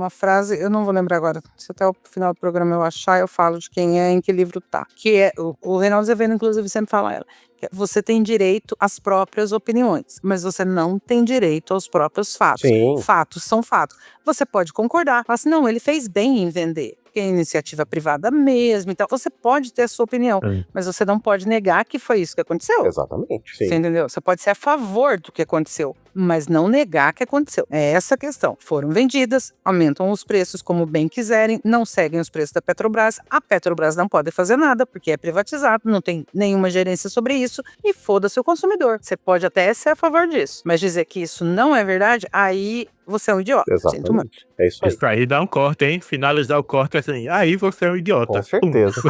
frase, eu não vou lembrar agora. Se até o final do programa eu achar, eu falo de quem é, em que livro tá. Que é, o Reinaldo Azevedo, inclusive, sempre fala ela. Você tem direito às próprias opiniões, mas você não tem direito aos próprios fatos. Sim. Fatos são fatos. Você pode concordar, falar assim, não, ele fez bem em vender, porque é iniciativa privada mesmo, então você pode ter a sua opinião, mas você não pode negar que foi isso que aconteceu. Exatamente, sim. Você entendeu? Você pode ser a favor do que aconteceu, mas não negar que aconteceu. É essa a questão. Foram vendidas, aumentam os preços como bem quiserem, não seguem os preços da Petrobras. A Petrobras não pode fazer nada, porque é privatizado, não tem nenhuma gerência sobre isso, e foda-se o consumidor. Você pode até ser a favor disso, mas dizer que isso não é verdade, aí você é um idiota. Exatamente. Sinto muito. É isso aí. Isso aí dá um corte, hein? Finalizar o corte assim, aí você é um idiota. Com certeza.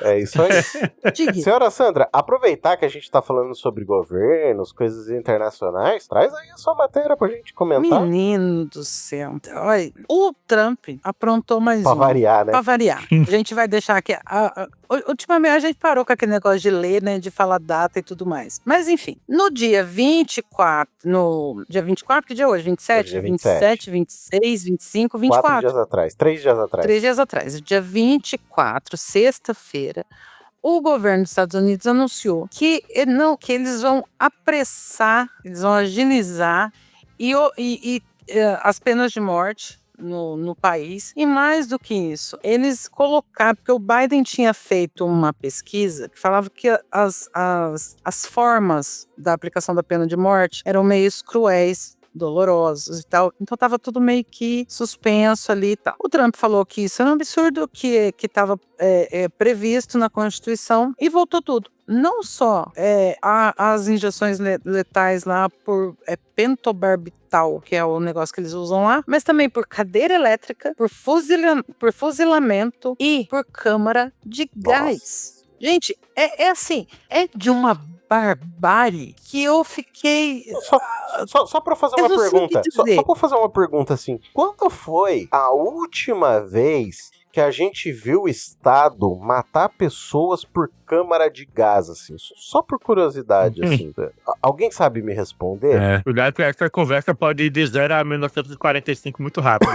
É isso aí. Senhora Sandra, aproveitar que a gente tá falando sobre governos, coisas internacionais, traz aí a sua matéria pra gente comentar. Menino do céu. Olha, o Trump aprontou mais pra variar, né? Pra variar. A gente vai deixar aqui... Ultimamente a gente parou com aquele negócio de ler, né? De falar data e tudo mais. Mas enfim, no dia 24... No dia 24, que dia é hoje? 27? Hoje é 27, 26, 25, 24. 4 dias atrás. 3 dias atrás. 3 dias atrás. Dia 24, sexta-feira, o governo dos Estados Unidos anunciou que eles vão apressar, eles vão agilizar as penas de morte no país. E mais do que isso, eles colocaram, porque o Biden tinha feito uma pesquisa que falava que as formas da aplicação da pena de morte eram meio cruéis, dolorosos e tal, então tava tudo meio que suspenso ali e tal. O Trump falou que isso era um absurdo, que estava previsto na Constituição, e voltou tudo. Não só as injeções letais lá por pentobarbital, que é o negócio que eles usam lá, mas também por cadeira elétrica, por fuzilamento e por câmara de gás. Gente, assim, é de uma barbárie que eu fiquei... Só pra fazer uma pergunta. Só pra fazer uma pergunta assim. Quando foi a última vez que a gente viu o Estado matar pessoas por câmara de gás, assim? Só por curiosidade, assim. Alguém sabe me responder? Cuidado que essa conversa pode ir de 0 a 1945 muito rápido.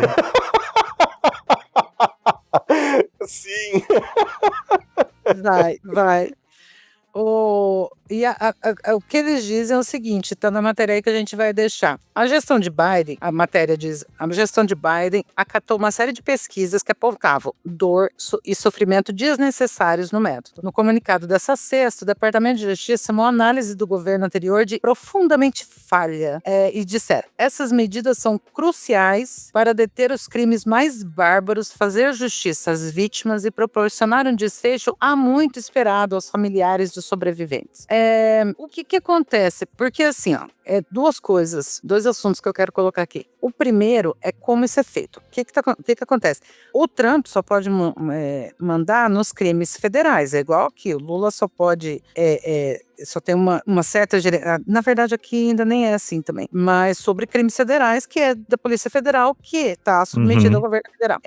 Sim. Vai. O que eles dizem é o seguinte, tá na matéria aí que a gente vai deixar. A gestão de Biden, a matéria diz, a gestão de Biden acatou uma série de pesquisas que apontavam dor e sofrimento desnecessários no método. No comunicado dessa sexta, o Departamento de Justiça chamou a análise do governo anterior de profundamente falha e disseram, essas medidas são cruciais para deter os crimes mais bárbaros, fazer justiça às vítimas e proporcionar um desfecho há muito esperado aos familiares dos sobreviventes. O que acontece? Porque assim, ó, duas coisas, dois assuntos que eu quero colocar aqui. O primeiro é como isso é feito. O que acontece? O Trump só pode mandar nos crimes federais. É igual aqui, o Lula só pode... só tem uma certa... Na verdade, aqui ainda nem é assim também. Mas sobre crimes federais, que é da Polícia Federal, que está submetida ao governo federal.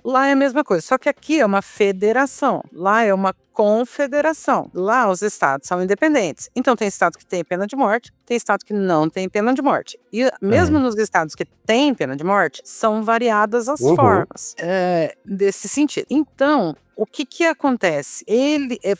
Lá é a mesma coisa. Só que aqui é uma federação. Lá é uma confederação. Lá os estados são independentes. Então tem estado que tem pena de morte, tem estado que não tem pena de morte. E mesmo nos estados que têm pena de morte, são variadas as formas desse sentido. Então, o que acontece?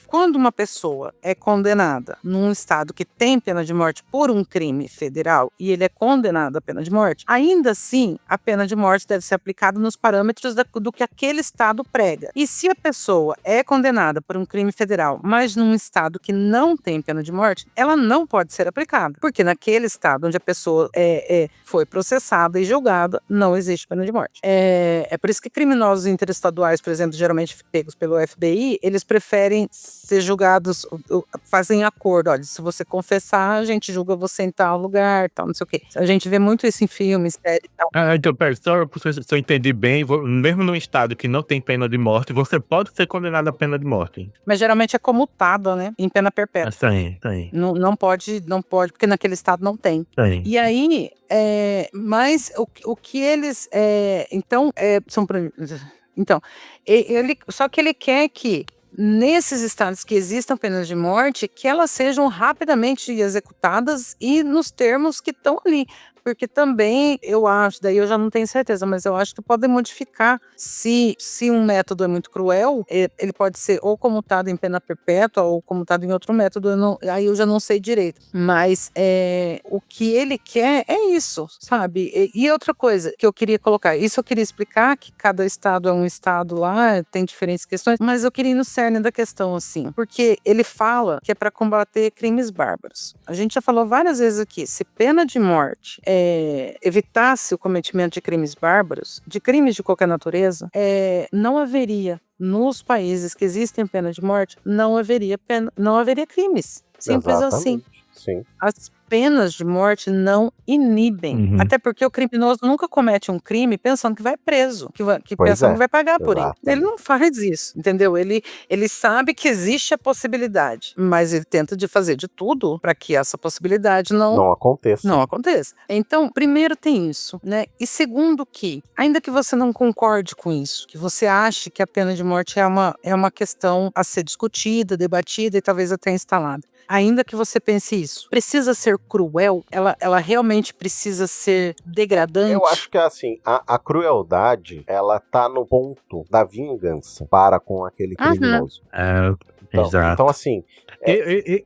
Quando uma pessoa é condenada num estado que tem pena de morte por um crime federal e ele é condenado à pena de morte, ainda assim, a pena de morte deve ser aplicada nos parâmetros do que aquele estado prega. E se a pessoa é condenada por um crime federal, mas num estado que não tem pena de morte, ela não pode ser aplicada, porque naquele estado onde a pessoa foi processada e julgada, não existe pena de morte. É por isso que criminosos interestaduais, por exemplo, geralmente pelo FBI, eles preferem ser julgados, fazem acordo, olha, se você confessar, a gente julga você em tal lugar, tal, não sei o quê. A gente vê muito isso em filmes, séries e tal. Então, pera, só se eu entendi bem, mesmo num estado que não tem pena de morte, você pode ser condenado à pena de morte. Mas geralmente é comutada, né, em pena perpétua. Tem. Não pode, porque naquele estado não tem. E aí, mas o que eles, só que ele quer que nesses estados que existam penas de morte, que elas sejam rapidamente executadas e nos termos que estão ali. Porque também, eu acho, daí eu já não tenho certeza, mas eu acho que podem modificar se um método é muito cruel, ele pode ser ou comutado em pena perpétua ou comutado em outro método, aí eu já não sei direito. Mas o que ele quer é isso, sabe? E outra coisa que eu queria colocar, isso eu queria explicar, que cada estado é um estado lá, tem diferentes questões, mas eu queria ir no cerne da questão, assim, porque ele fala que é para combater crimes bárbaros. A gente já falou várias vezes aqui, se pena de morte evitasse o cometimento de crimes bárbaros, de crimes de qualquer natureza, não haveria, nos países que existem pena de morte, não haveria crimes. Simples assim. Sim. As penas de morte não inibem. Até porque o criminoso nunca comete um crime pensando que vai preso, que pensando que vai pagar por ele. Ele não faz isso, entendeu? Ele sabe que existe a possibilidade, mas ele tenta de fazer de tudo para que essa possibilidade não aconteça. Então, primeiro tem isso, né? E segundo que, ainda que você não concorde com isso, que você ache que a pena de morte é uma questão a ser discutida, debatida e talvez até instalada, ainda que você pense isso, precisa ser cruel? Ela realmente precisa ser degradante? Eu acho que assim, a crueldade, ela tá no ponto da vingança para com aquele criminoso. Exato. Então assim...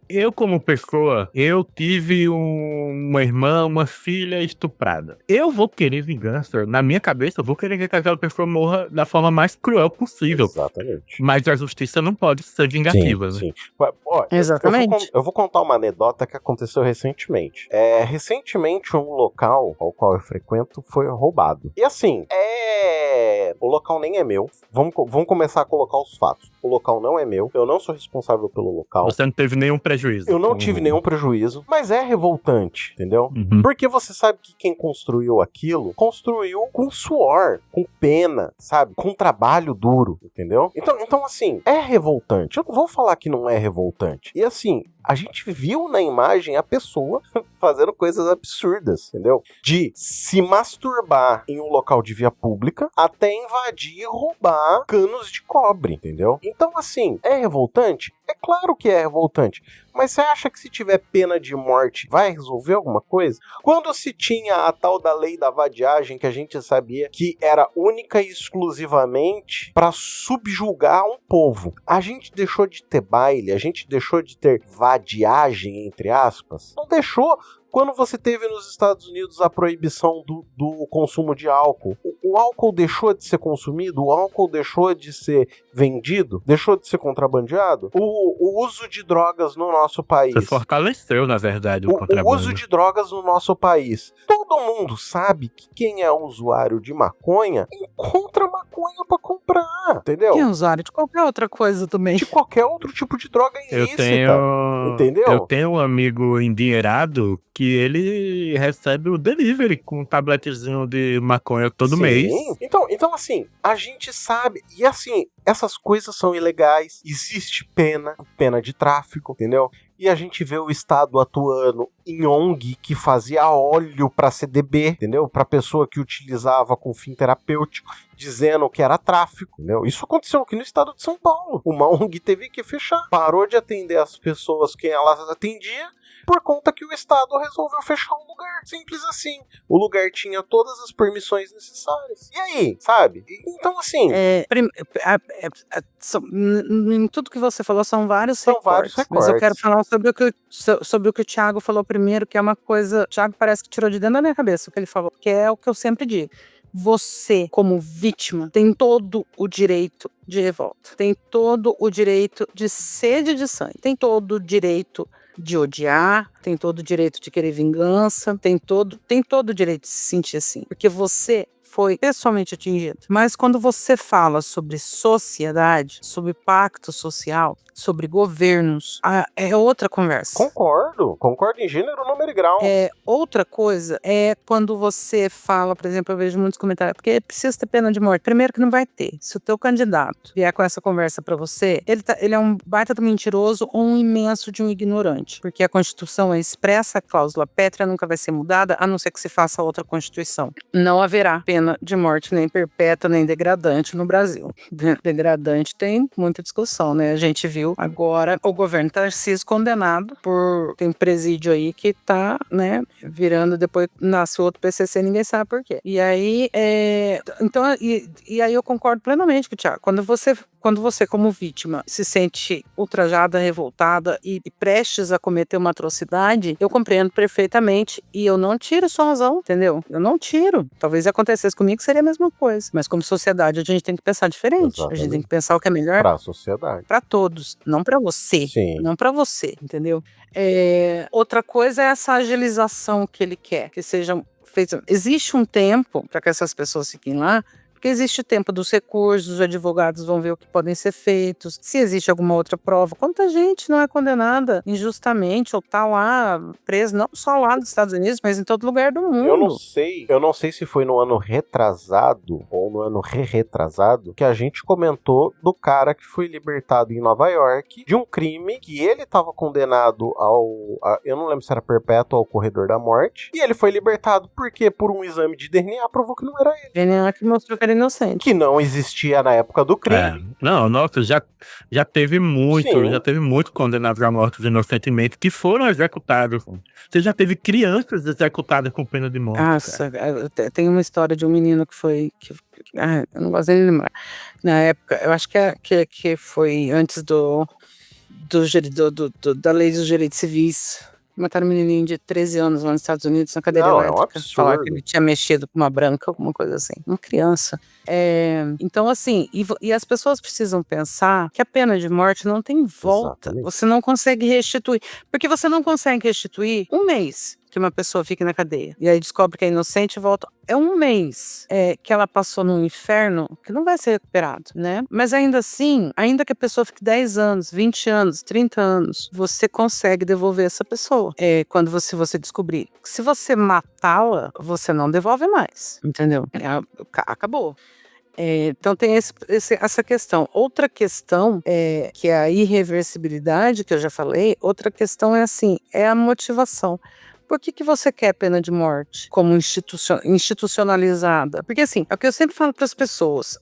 Eu como pessoa, eu tive uma irmã, uma filha estuprada. Eu vou querer vingança. Na minha cabeça, eu vou querer que aquela pessoa morra da forma mais cruel possível. Exatamente. Mas a justiça não pode ser vingativa. Sim. Exatamente. Eu vou contar uma anedota que aconteceu recentemente. Recentemente, um local ao qual eu frequento foi roubado. E assim, o local nem é meu. Vamos começar a colocar os fatos. O local não é meu. Eu não sou responsável pelo local. Você não teve nenhum prejuízo. Eu não tive nenhum prejuízo. Mas é revoltante, entendeu? Porque você sabe que quem construiu aquilo, construiu com suor, com pena, sabe? Com trabalho duro, entendeu? Então assim, é revoltante. Eu não vou falar que não é revoltante. E assim, a gente viu na imagem a pessoa fazendo coisas absurdas, entendeu? De se masturbar em um local de via pública até invadir e roubar canos de cobre, entendeu? Então, assim, é revoltante? É claro que é revoltante. Mas você acha que se tiver pena de morte vai resolver alguma coisa? Quando se tinha a tal da lei da vadiagem, que a gente sabia que era única e exclusivamente para subjugar um povo, a gente deixou de ter baile, a gente deixou de ter vadiagem, entre aspas? Não deixou. Quando você teve nos Estados Unidos a proibição do consumo de álcool, o álcool deixou de ser consumido? O álcool deixou de ser vendido? Deixou de ser contrabandeado? O uso de drogas no nosso país... Você fortaleceu, na verdade, o contrabando. O uso de drogas no nosso país. Todo todo mundo sabe que quem é usuário de maconha encontra maconha pra comprar, entendeu? Quem é usuário de qualquer outra coisa também. De qualquer outro tipo de droga ilícita, entendeu? Eu tenho um amigo endinheirado que ele recebe o delivery com um tabletezinho de maconha todo mês. Então, assim, a gente sabe, e assim, essas coisas são ilegais, existe pena de tráfico, entendeu? E a gente vê o Estado atuando em ONG que fazia óleo para CDB, entendeu? Para pessoa que utilizava com fim terapêutico, dizendo que era tráfico, entendeu? Isso aconteceu aqui no estado de São Paulo. Uma ONG teve que fechar, parou de atender as pessoas que ela atendia por conta que o Estado resolveu fechar o lugar. Simples assim. O lugar tinha todas as permissões necessárias. E aí, sabe? Então, assim... Em tudo que você falou, são vários recortes. Mas eu quero falar sobre o que o Thiago falou primeiro, que é uma coisa... O Thiago parece que tirou de dentro da minha cabeça o que ele falou, que é o que eu sempre digo. Você, como vítima, tem todo o direito de revolta. Tem todo o direito de sede de sangue. Tem todo o direito de odiar, tem todo o direito de querer vingança, tem todo o direito de se sentir assim. Porque você foi pessoalmente atingido. Mas quando você fala sobre sociedade, sobre pacto social, sobre governos, é outra conversa. Concordo em gênero, número e grau. Outra coisa é quando você fala, por exemplo, eu vejo muitos comentários, porque precisa ter pena de morte. Primeiro que não vai ter. Se o teu candidato vier com essa conversa pra você, ele é um baita do mentiroso ou um imenso de um ignorante. Porque a Constituição é expressa, a cláusula pétrea nunca vai ser mudada, a não ser que se faça outra Constituição. Não haverá pena de morte nem perpétua, nem degradante no Brasil. Degradante tem muita discussão, né? A gente viu agora o governo Tarcísio condenado tem um presídio aí que tá, né, virando, depois nasce outro PCC, ninguém sabe por quê. E aí, então, e aí eu concordo plenamente com o Thiago. Quando você, como vítima, se sente ultrajada, revoltada e prestes a cometer uma atrocidade, eu compreendo perfeitamente e eu não tiro sua razão, entendeu? Eu não tiro. Talvez acontecesse comigo, seria a mesma coisa. Mas como sociedade, a gente tem que pensar diferente. Exatamente. A gente tem que pensar o que é melhor pra sociedade. Pra todos, não pra você. Sim. Não pra você, entendeu? Outra coisa é essa agilização que ele quer, que seja feita. Existe um tempo para que essas pessoas fiquem lá, porque existe o tempo dos recursos, os advogados vão ver o que podem ser feitos, se existe alguma outra prova. Quanta gente não é condenada injustamente ou tá lá preso, não só lá nos Estados Unidos, mas em todo lugar do mundo. Eu não sei se foi no ano retrasado ou no ano retrasado que a gente comentou do cara que foi libertado em Nova York de um crime que ele estava condenado eu não lembro se era perpétuo ao corredor da morte, e ele foi libertado porque por um exame de DNA provou que não era ele. DNA que mostrou que era inocente. Que não existia na época do crime. Não, nossa, já teve muito condenados à morte inocentemente que foram executados. Você já teve crianças executadas com pena de morte. Nossa, tem uma história de um menino que foi... eu não gosto nem de lembrar. Na época, eu acho que foi antes da lei dos direitos civis. Mataram um menininho de 13 anos lá nos Estados Unidos, na cadeira elétrica. É um falar que ele tinha mexido com uma branca, alguma coisa assim. Uma criança. Então, assim, e as pessoas precisam pensar que a pena de morte não tem volta. Exatamente. Você não consegue restituir. Porque você não consegue restituir um mês que uma pessoa fique na cadeia. E aí descobre que é inocente e volta. É um mês que ela passou no inferno que não vai ser recuperado, né? Mas ainda assim, ainda que a pessoa fique 10 anos, 20 anos, 30 anos, você consegue devolver essa pessoa. Quando você descobrir. Se você matá-la, você não devolve mais. Entendeu? Acabou. Então tem essa questão. Outra questão que é a irreversibilidade, que eu já falei. Outra questão é assim, é a motivação. Por que você quer pena de morte como institucionalizada? Porque assim, é o que eu sempre falo para as pessoas.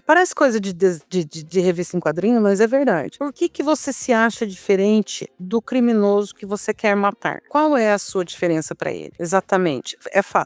Parece coisa de revista em quadrinho, mas é verdade. Por que você se acha diferente do criminoso que você quer matar? Qual é a sua diferença para ele? Exatamente.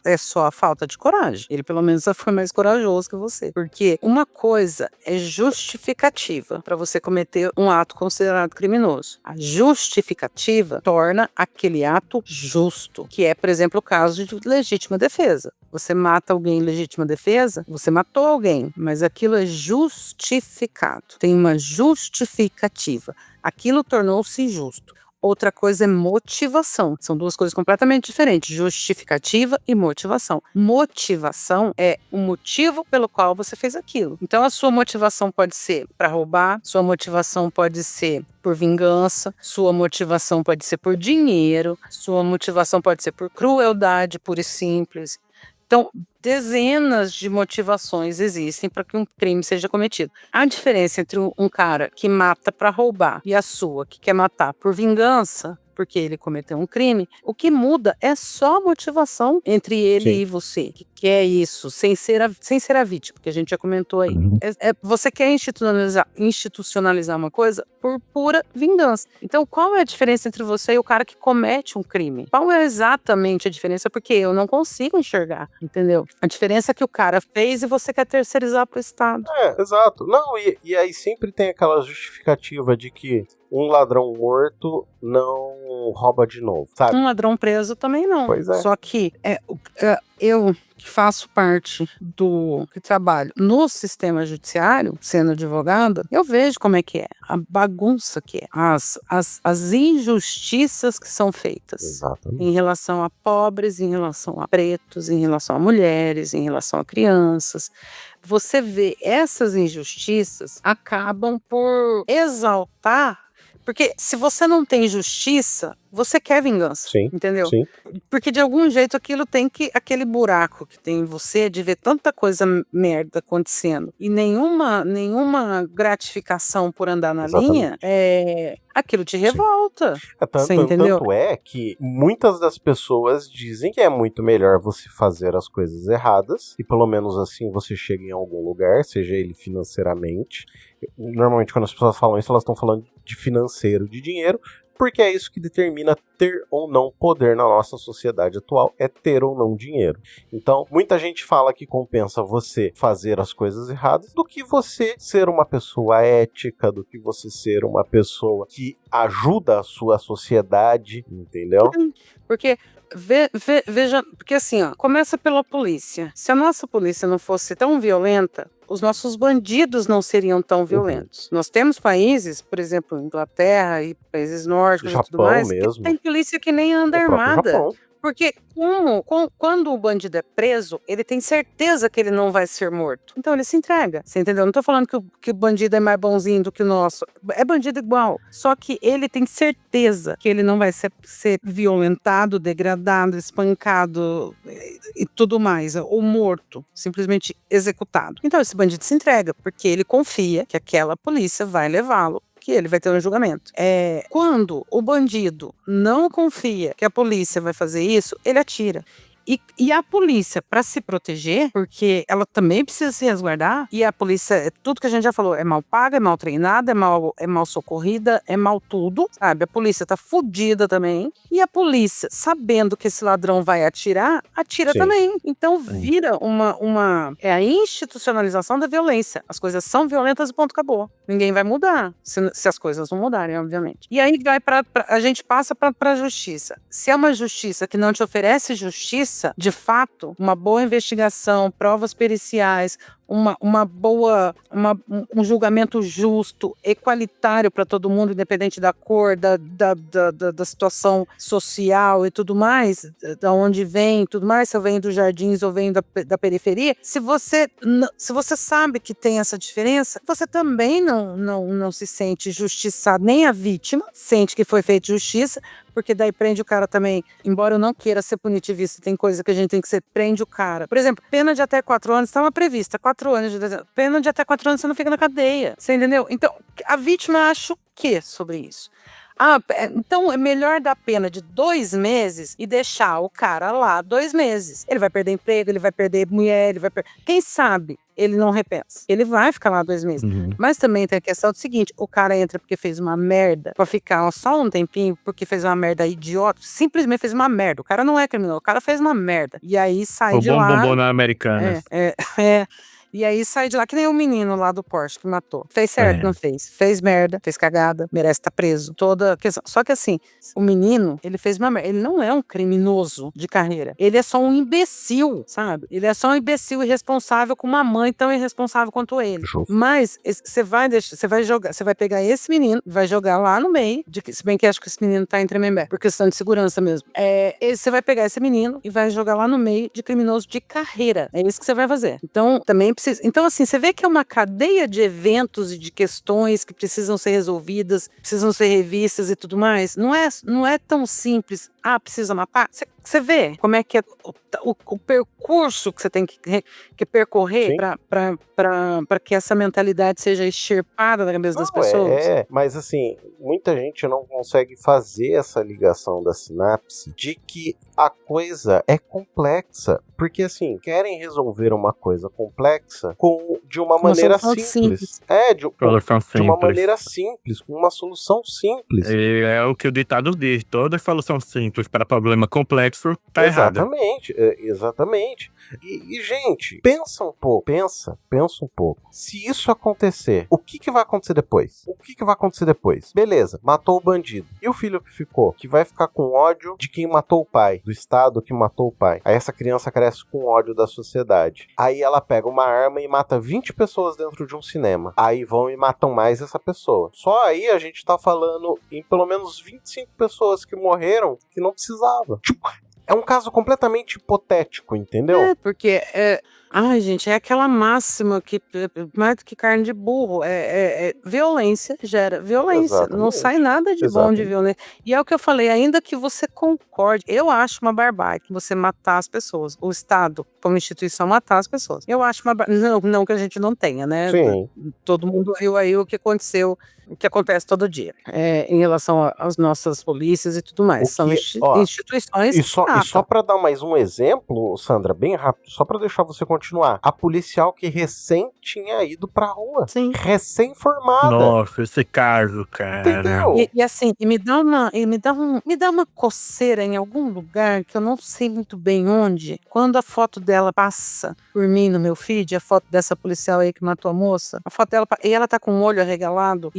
É só a falta de coragem. Ele pelo menos foi mais corajoso que você. Porque uma coisa é justificativa para você cometer um ato considerado criminoso. A justificativa torna aquele ato justo, que é, por exemplo, o caso de legítima defesa. Você mata alguém em legítima defesa, você matou alguém, mas aquilo é justificado. Tem uma justificativa. Aquilo tornou-se justo. Outra coisa é motivação. São duas coisas completamente diferentes. Justificativa e motivação. Motivação é o motivo pelo qual você fez aquilo. Então, a sua motivação pode ser para roubar, sua motivação pode ser por vingança, sua motivação pode ser por dinheiro, sua motivação pode ser por crueldade pura e simples. Então, dezenas de motivações existem para que um crime seja cometido. A diferença entre um cara que mata para roubar e a sua que quer matar por vingança, porque ele cometeu um crime, o que muda é só a motivação entre ele e você, que quer isso, sem ser a vítima, que a gente já comentou aí. Você quer institucionalizar uma coisa por pura vingança. Então, qual é a diferença entre você e o cara que comete um crime? Qual é exatamente a diferença? Porque eu não consigo enxergar, entendeu? A diferença é que o cara fez e você quer terceirizar pro Estado. Exato. Não, e aí sempre tem aquela justificativa de que um ladrão morto não rouba de novo, sabe? Um ladrão preso também não. Pois é. Só que eu que faço parte que trabalho no sistema judiciário, sendo advogada, eu vejo como é que é, a bagunça que é, as injustiças que são feitas. Exatamente. Em relação a pobres, em relação a pretos, em relação a mulheres, em relação a crianças. Você vê essas injustiças acabam por exaltar. Porque se você não tem justiça, você quer vingança, entendeu? Sim. Porque de algum jeito aquele buraco que tem em você de ver tanta coisa merda acontecendo e nenhuma gratificação por andar na linha, aquilo te revolta. Você entendeu? Tanto é que muitas das pessoas dizem que é muito melhor você fazer as coisas erradas e pelo menos assim você chega em algum lugar, seja ele financeiramente. Normalmente quando as pessoas falam isso, elas estão falando de financeiro, de dinheiro, porque é isso que determina ter ou não poder na nossa sociedade atual, é ter ou não dinheiro. Então, muita gente fala que compensa você fazer as coisas erradas do que você ser uma pessoa ética, do que você ser uma pessoa que ajuda a sua sociedade, entendeu? Porque veja, porque assim, começa pela polícia. Se a nossa polícia não fosse tão violenta, os nossos bandidos não seriam tão violentos. Nós temos países, por exemplo, Inglaterra e países nórdicos e tudo mais, mesmo. Que tem polícia que nem anda armada. Japão. Porque quando o bandido é preso, ele tem certeza que ele não vai ser morto. Então ele se entrega, você entendeu? Não tô falando que o bandido é mais bonzinho do que o nosso. É bandido igual. Só que ele tem certeza que ele não vai ser violentado, degradado, espancado e tudo mais. Ou morto, simplesmente executado. Então esse bandido se entrega, porque ele confia que aquela polícia vai levá-lo, que ele vai ter um julgamento. Quando o bandido não confia que a polícia vai fazer isso, ele atira. E a polícia, para se proteger, porque ela também precisa se resguardar, e a polícia, tudo que a gente já falou, é mal paga, é mal treinada, é mal socorrida, é mal tudo, sabe? A polícia tá fodida também, e a polícia, sabendo que esse ladrão vai atirar, atira também. Então vira é a institucionalização da violência. As coisas são violentas e ponto, acabou. Ninguém vai mudar, se as coisas não mudarem, obviamente. E aí a gente passa para a justiça. Se é uma justiça que não te oferece justiça, de fato, uma boa investigação, provas periciais, um julgamento justo, equalitário para todo mundo, independente da cor, da situação social e tudo mais, da onde vem, tudo mais, se eu venho dos jardins ou venho da periferia, se você sabe que tem essa diferença, você também não se sente justiçado, nem a vítima sente que foi feita justiça, porque daí prende o cara também, embora eu não queira ser punitivista, tem coisa que a gente tem que ser, prende o cara. Por exemplo, pena de até 4 anos, estava prevista, 4 anos de detenção. Pena de até 4 anos, você não fica na cadeia, você entendeu? Então, a vítima acha o quê sobre isso? Então é melhor dar pena de 2 meses e deixar o cara lá 2 meses. Ele vai perder emprego, ele vai perder mulher, quem sabe ele não repensa. Ele vai ficar lá 2 meses. Mas também tem a questão do seguinte, o cara entra porque fez uma merda pra ficar só um tempinho, porque fez uma merda idiota, simplesmente fez uma merda. O cara não é criminoso, o cara fez uma merda. E aí sai de lá... Bombom na Americana. E aí sai de lá, que nem o menino lá do Porsche que matou. Fez certo, não fez? Fez merda, fez cagada, merece estar preso. Toda questão. Só que assim, o menino, ele fez uma merda. Ele não é um criminoso de carreira. Ele é só um imbecil, sabe? Ele é só um imbecil irresponsável com uma mãe tão irresponsável quanto ele. Justo. Mas você vai jogar, você vai pegar esse menino, vai jogar lá no meio, se bem que acho que esse menino tá em Tremembé, por questão de segurança mesmo. Você vai pegar esse menino e vai jogar lá no meio de criminoso de carreira. É isso que você vai fazer. Então, também precisa. Então, assim, você vê que é uma cadeia de eventos e de questões que precisam ser resolvidas, precisam ser revistas e tudo mais. Não é tão simples. Precisa matar? Você vê como é que é o percurso que você tem que percorrer para que essa mentalidade seja extirpada da cabeça das pessoas? Mas assim, muita gente não consegue fazer essa ligação da sinapse de que a coisa é complexa. Porque assim, querem resolver uma coisa complexa de uma maneira simples. De uma maneira simples, com uma solução simples. É o que o ditado diz, toda solução simples para problema complexo tá errada. Exatamente. E, gente, pensa um pouco. Pensa um pouco. Se isso acontecer, o que vai acontecer depois? Beleza, matou o bandido. E o filho que ficou? Que vai ficar com ódio de quem matou o pai, do Estado que matou o pai. Aí essa criança cresce com ódio da sociedade. Aí ela pega uma arma e mata 20 pessoas dentro de um cinema. Aí vão e matam mais essa pessoa. Só aí a gente tá falando em pelo menos 25 pessoas que morreram que não precisava. Tipo, é um caso completamente hipotético, entendeu? Porque ai, gente, é aquela máxima que mais do que carne de burro, violência gera violência. Exatamente. Não sai nada de bom de violência. E é o que eu falei, ainda que você concorde, eu acho uma barbárie você matar as pessoas, o Estado, como instituição, matar as pessoas. Eu acho uma não que a gente não tenha, né? Sim. Todo mundo viu aí o que aconteceu, o que acontece todo dia, em relação às nossas polícias e tudo mais. São instituições. E só para dar mais um exemplo, Sandra, bem rápido, só para deixar você continuar. A policial que recém tinha ido pra rua. Sim. Recém-formada. Nossa, esse caso, cara. Entendeu? E assim, me dá uma coceira em algum lugar que eu não sei muito bem onde. Quando a foto dela passa por mim no meu feed, a foto dessa policial aí que matou a moça, a foto dela, e ela tá com o olho arregalado,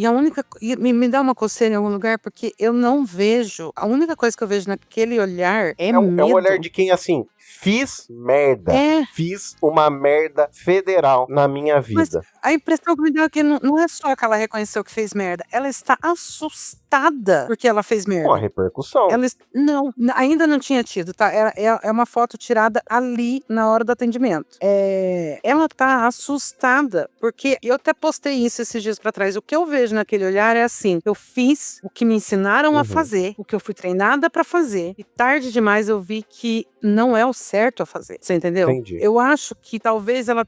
me dá uma coceira em algum lugar porque eu não vejo, a única coisa que eu vejo naquele olhar é medo. É um olhar de quem, assim, fiz merda. Fiz uma merda federal na minha vida. Mas a impressão que me deu é que não é só que ela reconheceu que fez merda, ela está assustada porque ela fez merda. Com a repercussão. Não, ainda não tinha tido, tá? É uma foto tirada ali na hora do atendimento. Ela tá assustada, porque eu até postei isso esses dias pra trás. O que eu vejo naquele olhar é assim, eu fiz o que me ensinaram a fazer, o que eu fui treinada pra fazer, e tarde demais eu vi que não é o certo a fazer. Você entendeu? Entendi. Eu acho que talvez ela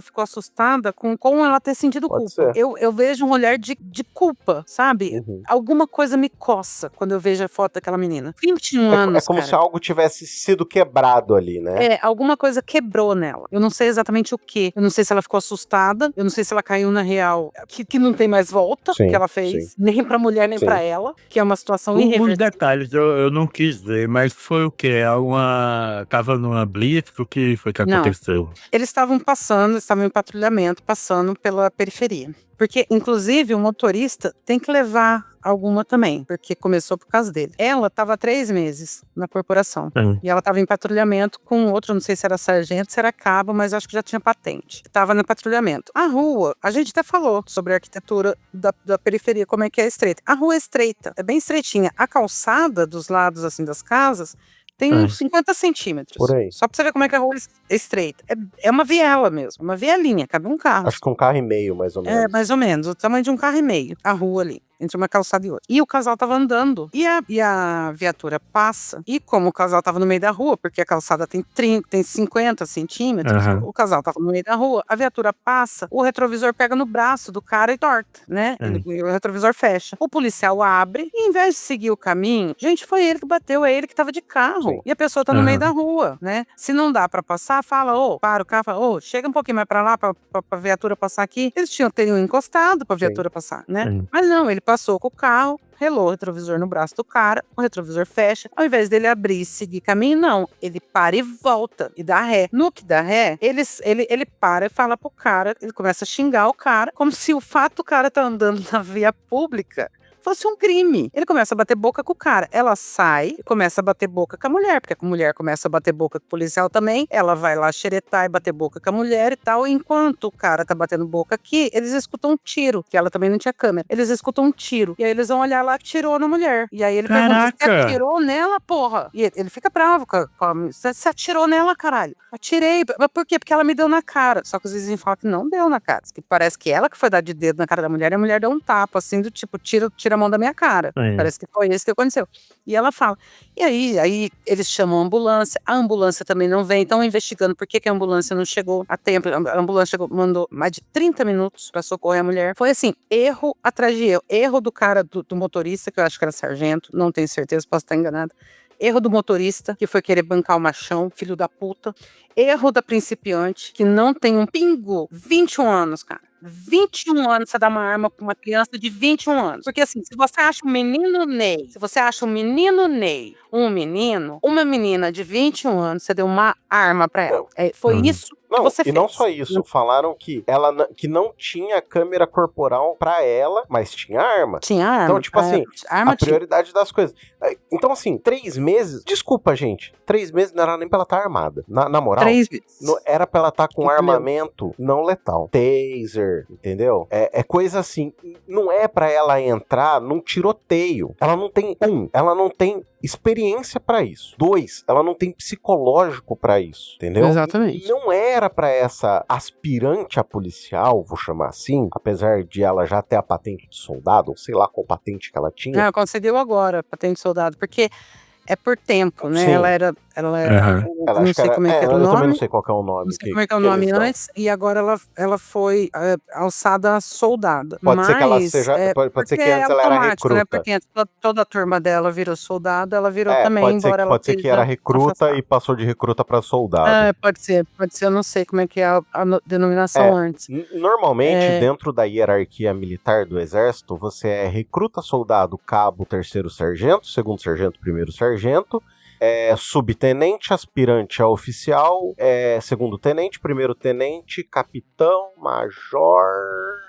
ficou assustada com ela ter sentido Pode culpa. ser. Eu vejo um olhar de culpa, sabe? Alguma coisa me coça quando eu vejo a foto daquela menina. 21 anos, É como cara. se algo tivesse sido quebrado ali, né? Alguma coisa quebrou nela. Eu não sei exatamente o que. Eu não sei se ela ficou assustada. Eu não sei se ela caiu na real, que não tem mais volta, que ela fez. Nem pra mulher, nem pra ela. Que é uma situação irreversível. Os detalhes eu não quis ver, mas foi o quê? Tava numa blitz? O que foi que aconteceu? Eles estavam em patrulhamento, passando pela periferia. Porque, inclusive, o motorista tem que levar alguma também, porque começou por causa dele. Ela estava há 3 meses na corporação. E ela estava em patrulhamento com outro, não sei se era sargento, se era cabo, mas acho que já tinha patente. Estava no patrulhamento. A rua, a gente até falou sobre a arquitetura da periferia, como é que é estreita. A rua é estreita, é bem estreitinha. A calçada dos lados, assim, das casas, tem uns 50 centímetros. Por aí. Só pra você ver como é que a rua é estreita. É uma viela mesmo, uma vielinha, cabe um carro. Acho que 1,5 carro, mais ou menos. Mais ou menos, o tamanho de 1,5 carro, a rua ali, entre uma calçada e outra. E o casal tava andando, e a viatura passa, e como o casal tava no meio da rua, porque a calçada tem 50 centímetros, o casal tava no meio da rua, a viatura passa, o retrovisor pega no braço do cara e torta, né? O retrovisor fecha. O policial abre, e em vez de seguir o caminho, gente, foi ele que bateu, é ele que tava de carro. E a pessoa tá no meio da rua, né? Se não dá pra passar, fala, para o carro, fala, chega um pouquinho mais pra lá, pra viatura passar aqui. Eles teriam encostado pra viatura passar, né? Mas não, ele passou com o carro, relou o retrovisor no braço do cara, o retrovisor fecha. Ao invés dele abrir e seguir caminho, não. Ele para e volta e dá ré. No que dá ré, ele para e fala pro cara, ele começa a xingar o cara, como se o fato do cara tá andando na via pública fosse um crime. Ele começa a bater boca com o cara. Ela sai e começa a bater boca com a mulher, porque a mulher começa a bater boca com o policial também. Ela vai lá xeretar e bater boca com a mulher e tal. E enquanto o cara tá batendo boca aqui, eles escutam um tiro, que ela também não tinha câmera. Eles escutam um tiro. E aí eles vão olhar lá que tirou na mulher. E aí ele pergunta, você atirou nela, porra? E ele fica bravo com a você atirou nela, caralho? Atirei. Mas por quê? Porque ela me deu na cara. Só que os vizinhos falam que não deu na cara. Que parece que ela que foi dar de dedo na cara da mulher e a mulher deu um tapa, assim, do tipo, tira a mão da minha cara. Parece que foi isso que aconteceu. E ela fala. E aí eles chamam a ambulância também não vem, estão investigando por que a ambulância não chegou a tempo. A ambulância mandou mais de 30 minutos pra socorrer a mulher. Foi assim, erro atrás de erro. Erro do cara, do motorista, que eu acho que era sargento, não tenho certeza, posso estar enganada. Erro do motorista, que foi querer bancar o machão, filho da puta. Erro da principiante, que não tem um pingo. 21 anos, cara. 21 anos você dá uma arma pra uma criança de 21 anos. Porque assim, se você acha um menino Ney, uma menina de 21 anos, você deu uma arma pra ela. Foi isso que você fez. Não só isso, falaram que ela que não tinha câmera corporal pra ela, mas tinha arma. Tinha arma. Então, tipo assim, a prioridade das coisas. Então, assim, 3 meses, desculpa, gente, 3 meses não era nem pra ela estar armada. Na moral, 3 meses. Era pra ela estar com armamento não letal. Taser, entendeu? É coisa assim, não é pra ela entrar num tiroteio. Ela não tem experiência pra isso. 2, ela não tem psicológico pra isso, entendeu? Exatamente. Não era pra essa aspirante a policial, vou chamar assim, apesar de ela já ter a patente de soldado, ou sei lá qual patente que ela tinha. Não, conseguiu agora a patente de soldado, porque é por tempo, né? Sim. Ela era não sei como é que era o nome. Eu também não sei qual que é o nome. Não sei como é que é o nome antes, e agora ela foi alçada a soldada. Pode ser que ela seja. Pode ser que antes ela era recruta. Né? Porque toda a turma dela virou soldado, ela virou também, embora ela pode ser que era recruta e passou de recruta pra soldado. Pode ser, eu não sei como é que é a denominação antes. Normalmente, dentro da hierarquia militar do exército, você é recruta, soldado, cabo, terceiro sargento, segundo sargento, primeiro sargento, subtenente, aspirante a oficial, segundo tenente, primeiro tenente, capitão, major,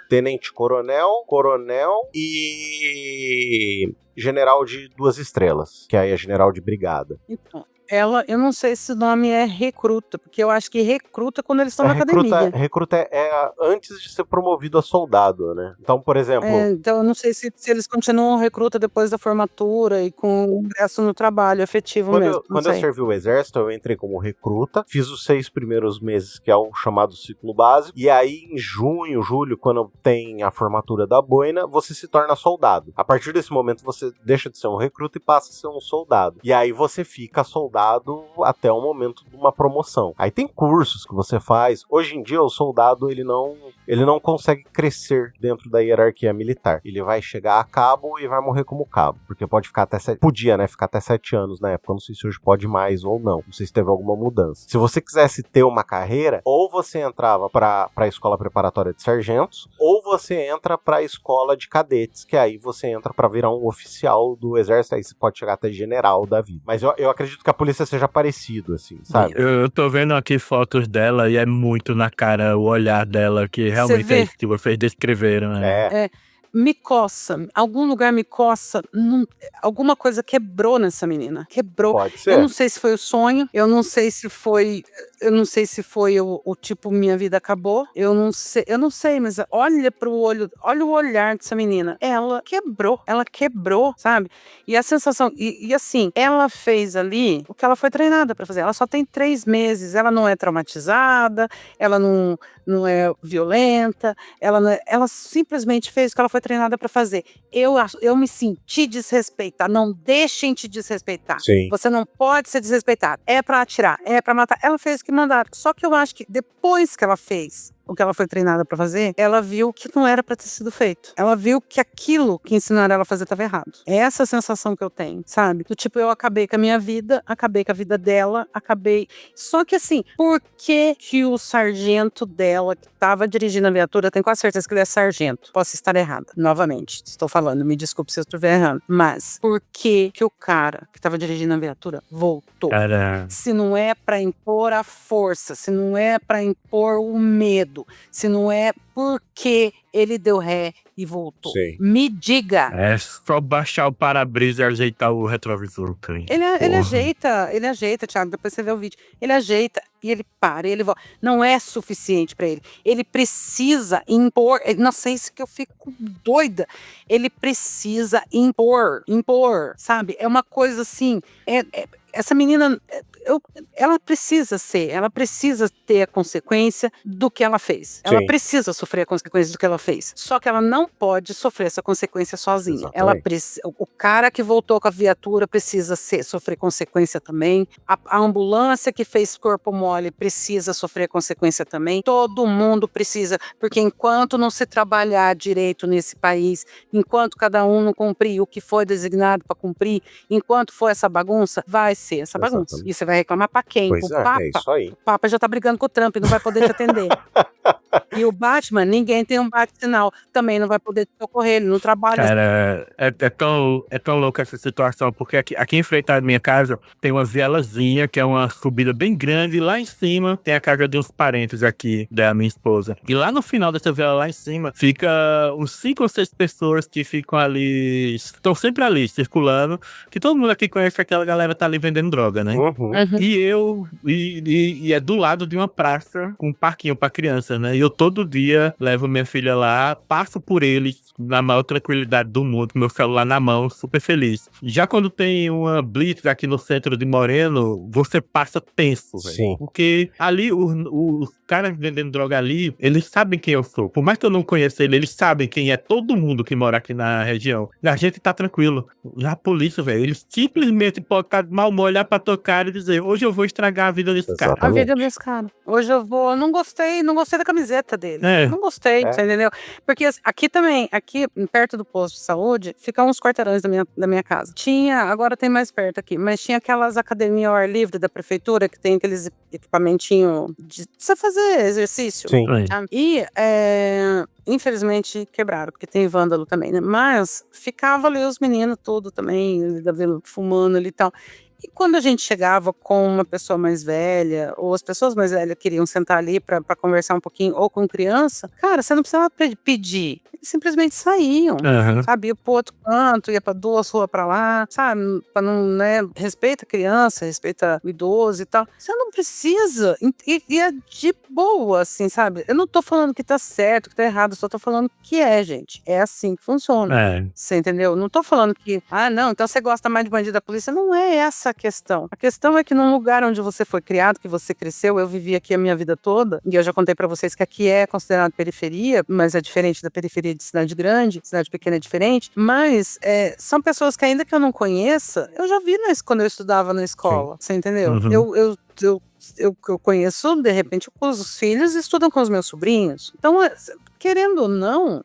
tenente coronel e general de 2 estrelas, que aí é general de brigada. Então, eu não sei se o nome é recruta, porque eu acho que recruta quando eles estão na academia. Recruta é antes de ser promovido a soldado, né? Então, por exemplo... então, eu não sei se eles continuam recruta depois da formatura e com o ingresso no trabalho efetivo mesmo. Quando eu servi o exército, eu entrei como recruta, fiz os 6 primeiros meses, que é o chamado ciclo básico, e aí em junho, julho, quando tem a formatura da boina, você se torna soldado. A partir desse momento, você deixa de ser um recruta e passa a ser um soldado. E aí você fica soldado até o momento de uma promoção. Aí tem cursos que você faz. Hoje em dia o soldado ele não consegue crescer dentro da hierarquia militar. Ele vai chegar a cabo e vai morrer como cabo, porque pode ficar até ficar até 7 anos na época. Eu não sei se hoje pode mais ou não. Não sei se teve alguma mudança. Se você quisesse ter uma carreira, ou você entrava para a escola preparatória de sargentos, ou você entra para a escola de cadetes, que aí você entra para virar um oficial do exército. Aí você pode chegar até general da vida. Mas eu acredito que a polícia seja parecido, assim, sabe? Eu tô vendo aqui fotos dela e é muito na cara o olhar dela, que realmente é isso que vocês descreveram. Né? Me coça, algum lugar me coça, alguma coisa quebrou nessa menina, quebrou. Pode ser. Eu não sei se foi o sonho, eu não sei se foi o tipo, minha vida acabou, eu não sei, mas olha pro olho, olha o olhar dessa menina, ela quebrou, sabe? E a sensação, e assim, ela fez ali o que ela foi treinada pra fazer, ela só tem 3 meses, ela não é traumatizada, ela não é violenta, ela simplesmente fez o que ela foi treinada para fazer. Eu me senti desrespeitada. Não deixem te desrespeitar. Sim. Você não pode ser desrespeitado. É para atirar, é para matar. Ela fez o que mandaram. Só que eu acho que depois que ela fez o que ela foi treinada pra fazer, ela viu que não era pra ter sido feito. Ela viu que aquilo que ensinaram ela a fazer estava errado. É essa a sensação que eu tenho, sabe? Do tipo, eu acabei com a minha vida, acabei com a vida dela, acabei... Só que assim, por que que o sargento dela, que estava dirigindo a viatura, eu tenho quase certeza que ele é sargento. Posso estar errada. Novamente, estou falando, me desculpe se eu estiver errando. Mas, por que que o cara que estava dirigindo a viatura voltou? Cara, Se não é pra impor a força, se não é pra impor o medo, se não é porque ele deu ré e voltou. Sim. Me diga. é só baixar o para-brisa e ajeitar o retrovisor do trem. Ele ajeita, Thiago, depois você vê o vídeo. Ele ajeita e ele para, e ele volta. Não é suficiente pra ele. Ele precisa impor. Nossa, é isso que eu fico doida. Ele precisa impor, sabe? É uma coisa assim. Essa menina, ela precisa ter a consequência do que ela fez. Ela Sim. precisa sofrer a consequência do que ela fez. Só que ela não pode sofrer essa consequência sozinha. O cara que voltou com a viatura precisa sofrer consequência também. A ambulância que fez corpo mole precisa sofrer consequência também. Todo mundo precisa, porque enquanto não se trabalhar direito nesse país, enquanto cada um não cumprir o que foi designado para cumprir, enquanto for essa bagunça, vai ser essa bagunça. Exatamente. E você vai reclamar pra quem? Pois O é, Papa. é isso aí. O Papa já tá brigando com o Trump, não vai poder te atender. E o Batman, ninguém tem um bate-sinal, também não vai poder te socorrer, ele não trabalha. Cara, é tão louca essa situação, porque aqui em frente à minha casa tem uma vielazinha, que é uma subida bem grande, e lá em cima tem a casa de uns parentes aqui da minha esposa. E lá no final dessa viela lá em cima, fica uns 5 ou 6 pessoas que ficam ali, estão sempre ali, circulando, que todo mundo aqui conhece que aquela galera tá ali vendendo droga, né? Uhum. E é do lado de uma praça com um parquinho pra criança, né? E eu todo dia levo minha filha lá, passo por eles na maior tranquilidade do mundo, com meu celular na mão, super feliz. Já quando tem uma blitz aqui no centro de Moreno, você passa tenso, velho. Sim. Porque ali, os caras vendendo droga ali, eles sabem quem eu sou. Por mais que eu não conheça eles sabem quem é todo mundo que mora aqui na região. E a gente tá tranquilo. Já a polícia, velho, eles simplesmente podem estar de mau humor, olhar pra tua cara e dizer, hoje eu vou estragar a vida desse cara. A vida desse cara. Hoje eu vou... Não gostei da camiseta dele. É. Não gostei, você entendeu? Porque aqui também, aqui perto do posto de saúde, ficam uns quarteirões da minha casa. Agora tem mais perto aqui, mas tinha aquelas academias ao ar livre da prefeitura, que tem aqueles equipamentinhos de você fazer exercício. Sim. Tá? E, infelizmente, quebraram, porque tem vândalo também, né? Mas ficava ali os meninos tudo também, fumando ali e tal. E quando a gente chegava com uma pessoa mais velha, ou as pessoas mais velhas queriam sentar ali pra conversar um pouquinho, ou com criança, cara, você não precisava pedir. Eles simplesmente saíam, sabe? Ia pro outro canto, ia pra 2 ruas pra lá, sabe? Pra não, né? Respeita a criança, respeita o idoso e tal. Você não precisa. E é de boa, assim, sabe? Eu não tô falando que tá certo, que tá errado, só tô falando que gente. É assim que funciona. Você entendeu? Não tô falando que, não, então você gosta mais de bandido da polícia. Não é essa a questão. A questão é que num lugar onde você foi criado, que você cresceu, eu vivi aqui a minha vida toda, e eu já contei pra vocês que aqui é considerado periferia, mas é diferente da periferia de cidade grande, cidade pequena é diferente, mas são pessoas que ainda que eu não conheça, eu já vi quando eu estudava na escola, você entendeu? Eu conheço, de repente, os filhos estudam com os meus sobrinhos. Então, querendo ou não,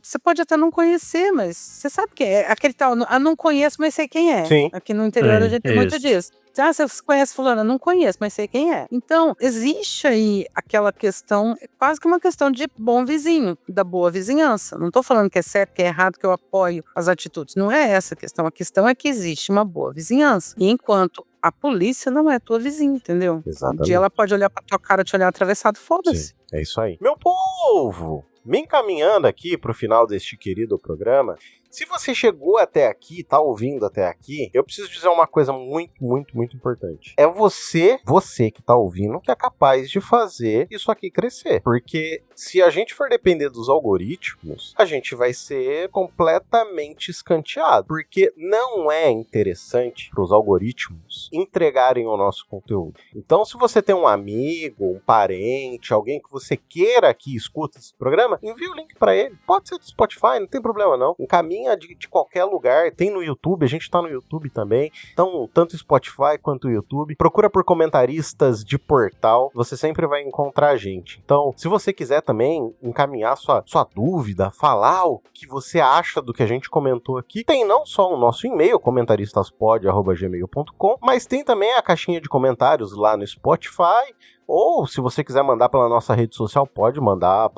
você pode até não conhecer, mas você sabe que é aquele tal, não conheço, mas sei quem é. Sim. Aqui no interior a gente tem muito disso. Você conhece fulana? Não conheço, mas sei quem é. Então, existe aí aquela questão, quase que uma questão de bom vizinho, da boa vizinhança. Não tô falando que é certo, que é errado, que eu apoio as atitudes. Não é essa a questão. A questão é que existe uma boa vizinhança. E enquanto a polícia não é tua vizinha, entendeu? Exatamente. Um dia ela pode olhar pra tua cara, te olhar atravessado, foda-se. Sim, é isso aí. Meu povo, me encaminhando aqui pro final deste querido programa, se você chegou até aqui, tá ouvindo até aqui, eu preciso dizer uma coisa muito, muito, muito importante. É você que tá ouvindo, que é capaz de fazer isso aqui crescer. Porque se a gente for depender dos algoritmos, a gente vai ser completamente escanteado. Porque não é interessante pros algoritmos entregarem o nosso conteúdo. Então, se você tem um amigo, um parente, alguém que você queira que escuta esse programa, problema. Envia o link pra ele. Pode ser do Spotify, não tem problema não. Encaminha de qualquer lugar. Tem no YouTube, a gente tá no YouTube também. Então, tanto Spotify quanto o YouTube. Procura por comentaristas de portal. Você sempre vai encontrar a gente. Então, se você quiser também encaminhar sua dúvida, falar o que você acha do que a gente comentou aqui, tem não só o nosso e-mail, comentaristasPod@gmail.com, mas tem também a caixinha de comentários lá no Spotify. Ou, se você quiser mandar pela nossa rede social, pode mandar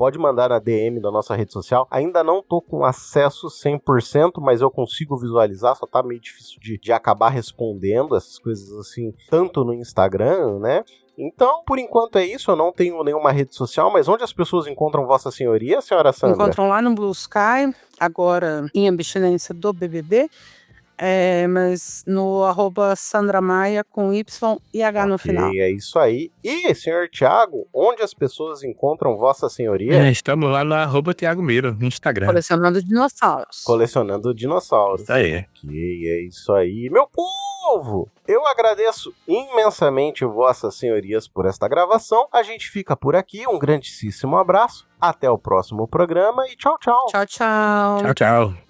na DM da nossa rede social. Ainda não tô com acesso 100%, mas eu consigo visualizar, só tá meio difícil de acabar respondendo essas coisas assim, tanto no Instagram, né? Então, por enquanto é isso, eu não tenho nenhuma rede social, mas onde as pessoas encontram Vossa Senhoria, senhora Sandra? Encontram lá no Blue Sky, agora em abstinência do BBB. Mas no @Sandra Maia com Y e H no final. É isso aí. E, senhor Thiago, onde as pessoas encontram Vossa Senhoria? Estamos lá no @Thiago Miro, no Instagram. Colecionando dinossauros. Colecionando dinossauros. Isso aí. É isso aí. Meu povo, eu agradeço imensamente Vossas Senhorias por esta gravação. A gente fica por aqui. Um grandíssimo abraço. Até o próximo programa e tchau, tchau. Tchau, tchau. Tchau, tchau.